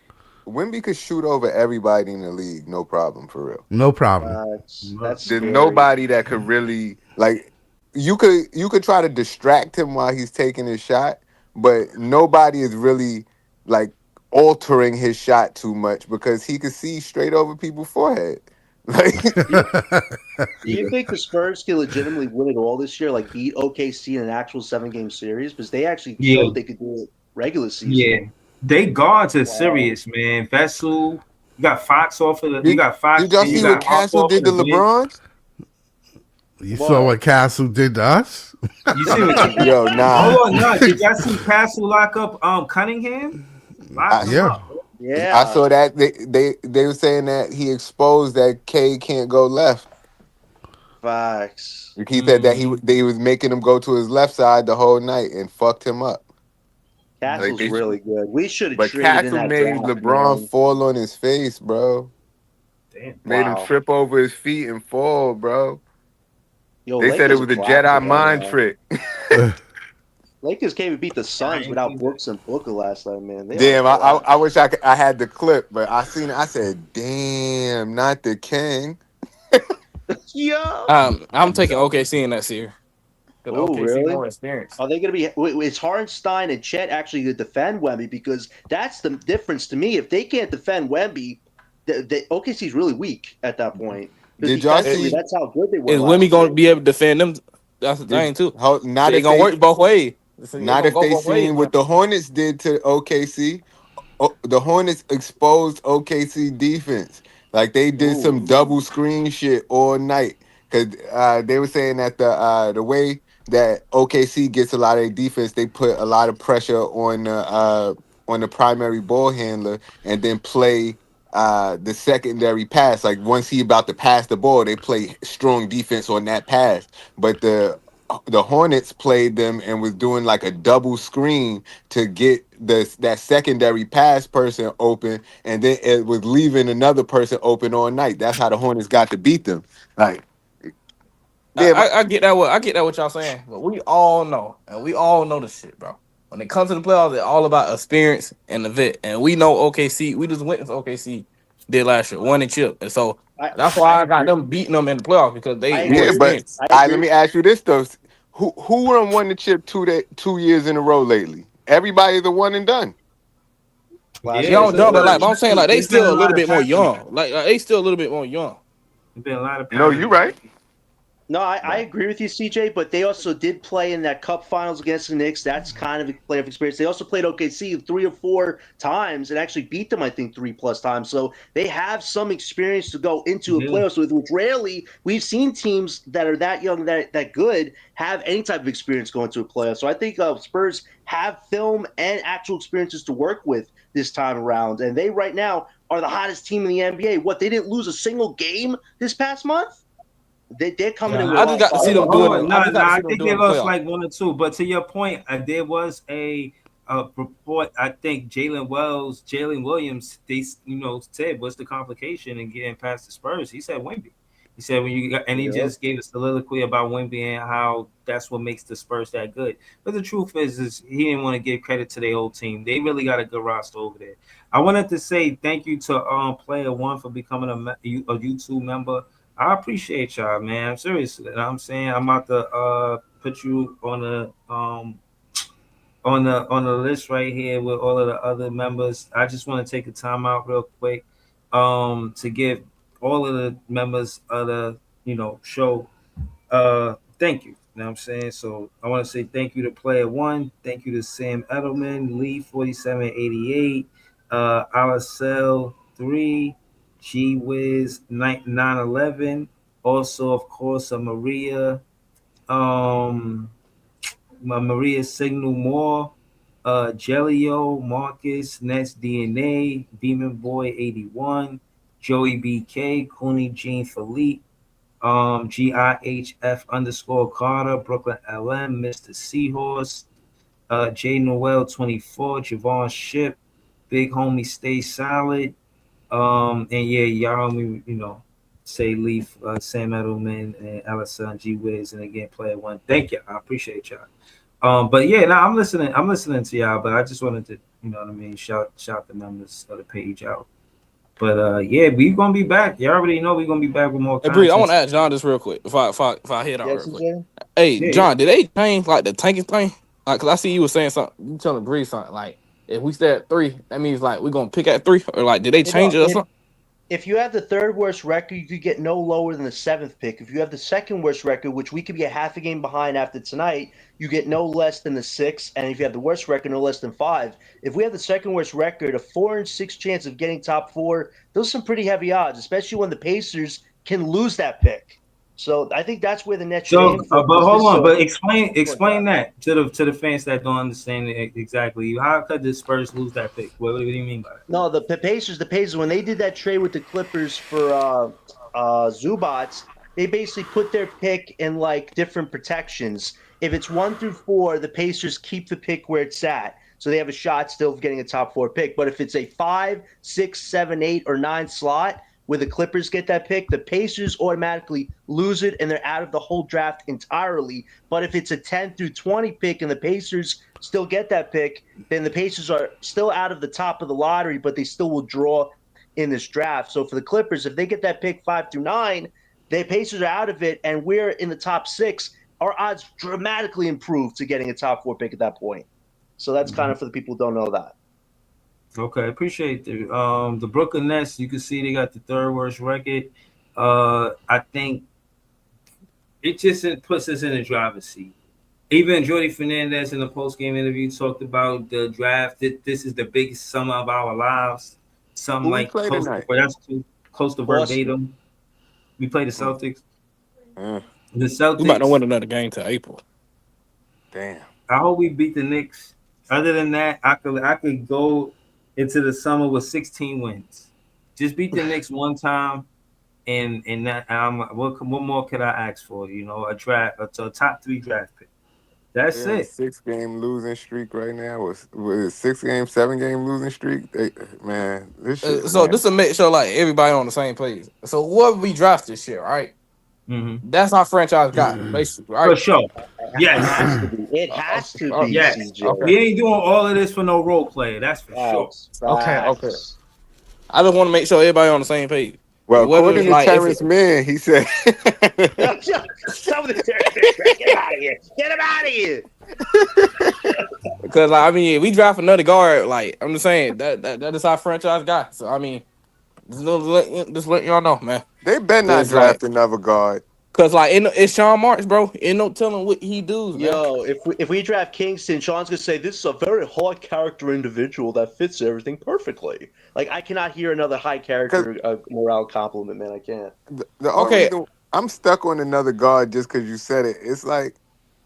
Wemby could shoot over everybody in the league, no problem, for real. No problem. There's nobody that could really like. You could try to distract him while he's taking his shot, but nobody is really like altering his shot too much because he could see straight over people's forehead. Do you think the Spurs can legitimately win it all this year, like beat OKC in an actual 7-game series? Because they actually showed they could do it regular season. Yeah, they guards are serious, man. Vassell, you got Fox off of the. You got Fox. Did y'all see what Castle did to LeBron? You saw what Castle did to us? You see what? Yo, nah. Hold on, no. Did y'all see Castle lock up Cunningham? Yeah. I saw that they were saying that he exposed that K can't go left. Facts. He said that he was making him go to his left side the whole night and fucked him up. Castle's really good. We should have. But Castle made LeBron fall on his face, bro. Damn. Made him Wow. trip over his feet and fall, bro. Yo, They said it Lakers was are a classic Jedi right mind now. trick. Lakers can't even beat the Suns without Brooks and Booker last night, man. They Damn, are classic. I wish I had the clip, but I seen it. I said, damn, not the king. Yo. I'm taking OKC in that series. Because Oh, OKC really? more experience. Are they going to be? It's Hartenstein and Chet actually to defend Wemby, because that's the difference to me. If they can't defend Wemby, the OKC is really weak at that point. Because Did y'all defensively, see? that's how good they were Is last Wimmy going to year. be able to defend them? That's the thing, too. Not It's if going to they work both ways. It's going not to if go they both ways, seen man. what the Hornets did to OKC. The Hornets exposed OKC defense. Like they did Ooh. some double screen shit all night. Cause they were saying that the way that OKC gets a lot of their defense, they put a lot of pressure on the primary ball handler and then play the secondary pass. Like once he about to pass the ball, they play strong defense on that pass. But the Hornets played them and was doing like a double screen to get that secondary pass person open, and then it was leaving another person open all night. That's how the Hornets got to beat them. Like, damn, I get that. I get that. What y'all saying, but we all know, and we all know the shit, bro. When it comes to the playoffs, it's all about experience and the vet. And we know OKC. We just witnessed OKC did last year, won and chip, and so that's why I got them beating them in the playoffs because they more yeah, but experienced. let me ask you this though: who won the chip 2 years in a row lately? Everybody's a one and done. Yeah, but I'm saying like they still a little bit more young. Like they still a little bit more young. There's been a lot of. No, you're right. No, I agree with you, CJ, but they also did play in that Cup Finals against the Knicks. That's kind of a playoff experience. They also played OKC 3 or 4 times and actually beat them, I think, 3+ times. So they have some experience to go into a playoffs with, which rarely we've seen teams that are that young, that good, have any type of experience going to a playoff. So I think Spurs have film and actual experiences to work with this time around. And they right now are the hottest team in the NBA. What, they didn't lose a single game this past month? They're coming in with I just got to see them doing it. I think they lost like 1 or 2. But to your point, there was a report. I think Jalen Williams, they said what's the complication in getting past the Spurs. He said Wemby. He said when you got, and he just gave a soliloquy about Wemby and how that's what makes the Spurs that good. But the truth is he didn't want to give credit to their whole team. They really got a good roster over there. I wanted to say thank you to Player One for becoming a YouTube member. I appreciate y'all, man. Seriously, I'm saying I'm about to put you on the list right here with all of the other members. I just want to take a time out real quick to give all of the members of the show thank you. You know what I'm saying? So I want to say thank you to Player One, thank you to Sam Edelman, Lee 4788, Alicel 3, G Wiz 911, also of course Maria Signal Moore, Jelio, Marcus, Nets DNA, Demon Boy 81, Joey BK, Cooney Jean Philippe, GIHF _ Carter, Brooklyn LM, Mr. Seahorse, J Noel 24, Javon Ship, Big Homie Stay Solid, and yeah, y'all say Leaf, Sam Edelman, and Allison G Wiz, and again Player One. Thank you, I appreciate y'all. But yeah, now I'm listening to y'all, but I just wanted to, shout the numbers of the page out. But yeah, we gonna be back. You already know we're gonna be back with more Hey, content. Bree, I want to ask John this real quick. If I hit out real quick. Hey, John, did they change like the tanking thing? Like, cause I see you were saying something. You telling Bree something like, if we stay at 3, that means like we're gonna pick at 3, or like, did they change it or something? If you have the third worst record, you could get no lower than the 7th pick. If you have the second worst record, which we could be a half a game behind after tonight, you get no less than the 6th. And if you have the worst record, no less than 5. If we have the second worst record, a 4 in 6 chance of getting top 4, those are some pretty heavy odds, especially when the Pacers can lose that pick. So I think that's where the Nets should aim for. But hold on, but explain that to the fans that don't understand it exactly. How could the Spurs lose that pick? What do you mean by that? No, the Pacers, when they did that trade with the Clippers for Zubats, they basically put their pick in like different protections. If it's 1 through 4, the Pacers keep the pick where it's at. So they have a shot still of getting a top 4 pick. But if it's a 5, 6, 7, 8, or 9 slot, where the Clippers get that pick, the Pacers automatically lose it and they're out of the whole draft entirely. But if it's a 10 through 20 pick and the Pacers still get that pick, then the Pacers are still out of the top of the lottery, but they still will draw in this draft. So for the Clippers, if they get that pick 5 through 9, the Pacers are out of it and we're in the top 6. Our odds dramatically improve to getting a top 4 pick at that point. So that's kind of for the people who don't know that. Okay, appreciate the Brooklyn Nets. You can see they got the 3rd worst record. I think it just puts us in the driver's seat. Even Jordy Fernandez in the post-game interview talked about the draft. This is the biggest summer of our lives. Something like close to verbatim. We play the Celtics. The Celtics. We might not win another game till April. Damn. I hope we beat the Knicks. Other than that, I could go into the summer with 16 wins. Just beat the Knicks one time, and that what more could I ask for? You know, a top 3 draft pick. That's it. 6-game losing streak right now. Was 6-game, 7-game losing streak? Man, this shit. So this will make sure like everybody on the same page. So whoever we draft this shit, right? Mm-hmm. That's our franchise guy, basically, right? For sure. Yes. It has to be. Yes. CJ. Okay. We ain't doing all of this for no role player. That's for sure. Okay. I just want to make sure everybody on the same page. Well, according to Terrence Mann, he said, Get him out of here. Get him out of here. Because I mean, we draft another guard. Like I'm just saying that is our franchise guy. So I mean, just let y'all know, man. They better not draft another guard. Cause like it's Sean Marks, bro. Ain't no telling what he does. Yo, if we draft Kingston, Sean's gonna say this is a very high character individual that fits everything perfectly. Like I cannot hear another high character morale compliment, man. I can't. I'm stuck on another guard just because you said it. It's like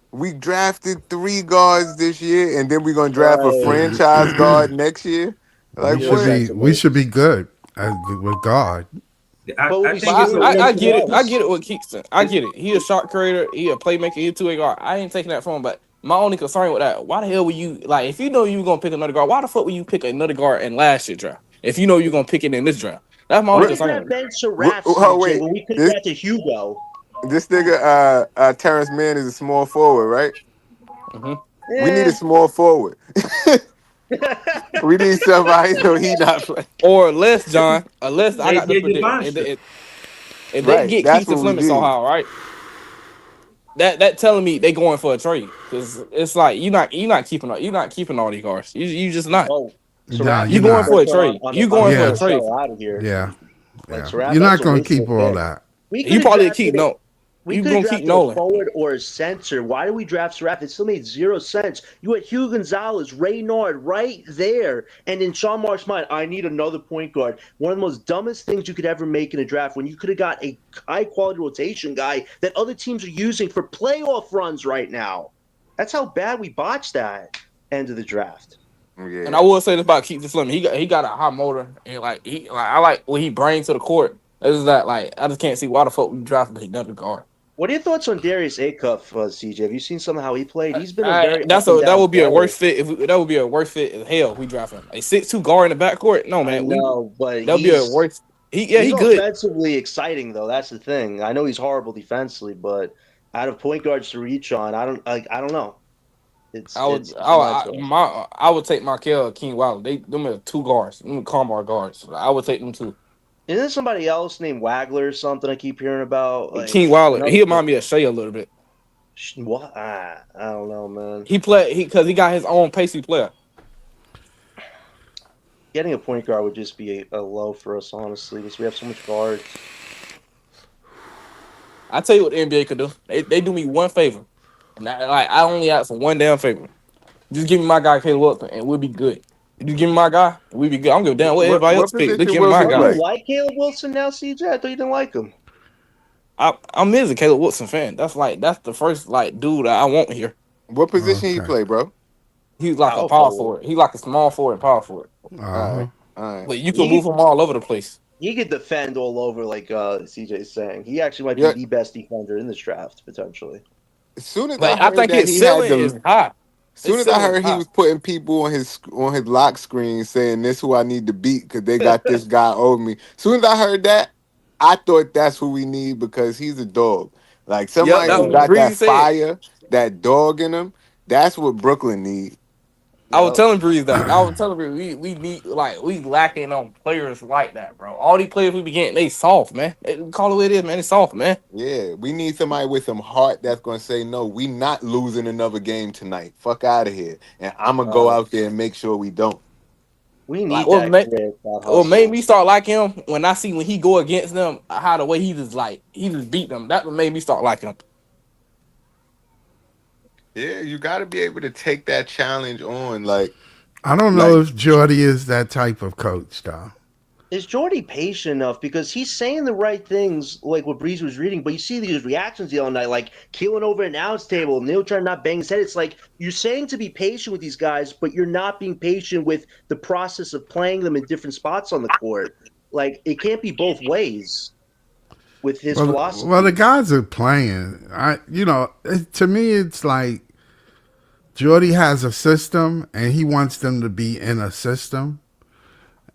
we drafted 3 guards this year, and then we're gonna draft a franchise guard next year. Like we should be good with guard. I get it. I get it with Kingston. I get it. He a shot creator. He a playmaker. He a 2-way guard. I ain't taking that from him. But my only concern with that, why the hell were you like? If you know you were gonna pick another guard, why the fuck would you pick another guard in last year's draft? If you know you're gonna pick it in this draft, that's my only concern. Wait, we could have got to Hugo. This nigga, Terrence Mann is a small forward, right? Mm-hmm. We need a small forward. We need somebody so he not playing. Or less, John. Unless I got to predict. If they get Keith to Fleming somehow, right? That telling me they going for a trade because it's like you're not keeping all these guards. You just not. You going for a trade. You going for a trade out of here. Yeah. You're not going to keep all that. You probably keep no. We could have drafted a forward or a center. Why do we draft Seraph? It still made 0 sense. You had Hugh Gonzalez, Raynard right there. And in Sean Mark's mind, I need another point guard. One of the most dumbest things you could ever make in a draft when you could have got a high-quality rotation guy that other teams are using for playoff runs right now. That's how bad we botched that end of the draft. Yeah. And I will say this about Keith Fleming. He got a high motor. And I like what he brings to the court. Is that like I just can't see why the fuck we drafted another guard. What are your thoughts on Darius Acuff, CJ? Have you seen some how he played? He's been that would be a worse fit. That would be a worse fit as hell. If we draft him a 6'2" guard in the backcourt. No man, but that'll be a worse. He's good. Offensively exciting though. That's the thing. I know he's horrible defensively, but out of point guards to reach on, I don't know. I would take Markel King Wilder. Them are 2 guards. Them are Carmar guards. I would take them too. Isn't there somebody else named Wagler or something I keep hearing about? Like, King Wilder. He remind me of Shea a little bit. What? I don't know, man. Because he got his own pacey player. Getting a point guard would just be a low for us, honestly, because we have so much guards. I tell you what the NBA could do. They do me one favor. And I only ask for one damn favor. Just give me my guy Caleb Wilson, and we'll be good. You give me my guy, we'll be good. I don't give a damn what everybody else pick. Just give me my guy. You like Caleb Wilson now, CJ? I thought you didn't like him. I'm a Caleb Wilson fan. That's the first dude that I want here. What position he play, bro? He's like a power forward. He's like a small forward, power forward. All right. But you can move him all over the place. He could defend all over, like CJ's saying. He actually might be the best defender in this draft, potentially. As soon as I think his ceiling is high. As soon as I heard he was putting people on his lock screen saying this who I need to beat because they got this guy over me. As soon as I heard that, I thought that's who we need because he's a dog. Like Yep, somebody that's who what got that Breeze said. fire, that dog in him. That's what Brooklyn need. I was telling Breeze that. I was telling Breeze we need we lacking on players like that, bro. All these players we be getting, they soft, man. Call it what it is, man. It's soft, man. Yeah, we need somebody with some heart that's gonna say, no, we not losing another game tonight. Fuck out of here. And I'm gonna go out there and make sure we don't. We need What that made me start like him when he go against them, how the way he just beat them. That what made me start liking him. Yeah, you gotta be able to take that challenge on. Like, I don't know if Jordy is that type of coach, though. Is Jordy patient enough? Because he's saying the right things, like what Breeze was reading, but you see these reactions the other night, like keeling over an announce table, Neil trying to not bang his head. It's like you're saying to be patient with these guys, but you're not being patient with the process of playing them in different spots on the court. Like, it can't be both ways with his philosophy. Well, the guys are playing. To me, it's like Jordy has a system, and he wants them to be in a system.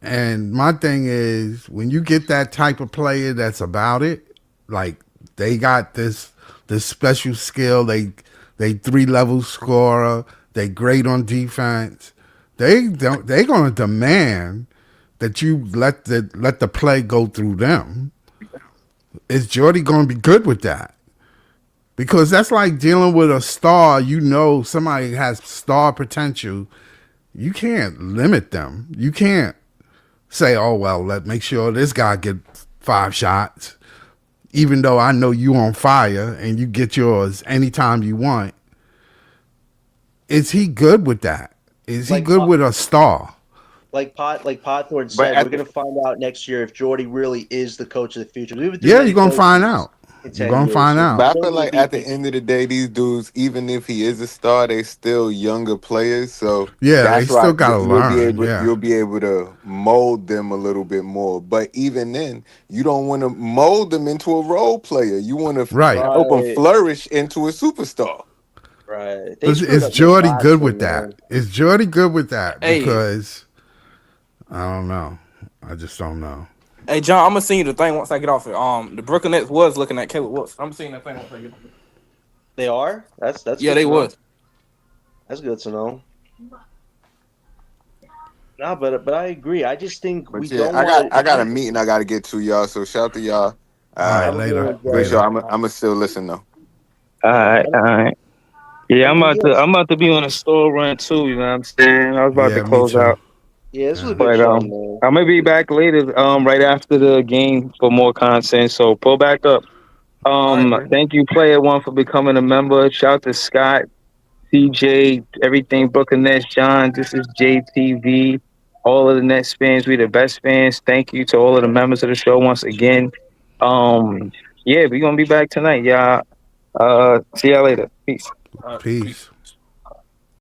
And my thing is, when you get that type of player that's about it, like they got this special skill, they 3-level scorer, they great on defense. They're gonna demand that you let the play go through them. Is Jordy gonna be good with that? Because that's like dealing with a star. Somebody has star potential. You can't limit them. You can't say, oh, well, let's make sure this guy gets 5 shots, even though I know you on fire and you get yours anytime you want. Is he good with that? Is he good with a star? Like Potthorne said, we're going to find out next year if Jordy really is the coach of the future. Yeah, you're going to find out. You're going to find out. But I feel like at the end of the day, these dudes, even if he is a star, they still younger players. So yeah, that's they still got to learn. You'll be able to mold them a little bit more. But even then, you don't want to mold them into a role player. You want to flourish into a superstar. Right. Is Jordy good with that? Is Jordy good with that? Because I don't know. I just don't know. Hey, John, I'm gonna send you the thing once I get off it. The Brooklyn Nets was looking at Caleb Wilson. I'm seeing that thing once I get off it. They are? That's yeah, they was. That's good to know. No, but I agree. I just think I got a meeting I got to get to, y'all. So shout out to y'all. All right, later. I'm gonna still listen though. All right. Yeah, I'm about to be on a store run too. You know what I'm saying? I was about to close out. Yeah, this was a good show, man. I'm gonna be back later, right after the game for more content. So pull back up. Thank you, Player One, for becoming a member. Shout out to Scott, CJ, everything, Brooklyn Nets, John. This is JTV. All of the Nets fans, we the best fans. Thank you to all of the members of the show once again. Yeah, we're gonna be back tonight, y'all. See y'all later. Peace. Peace.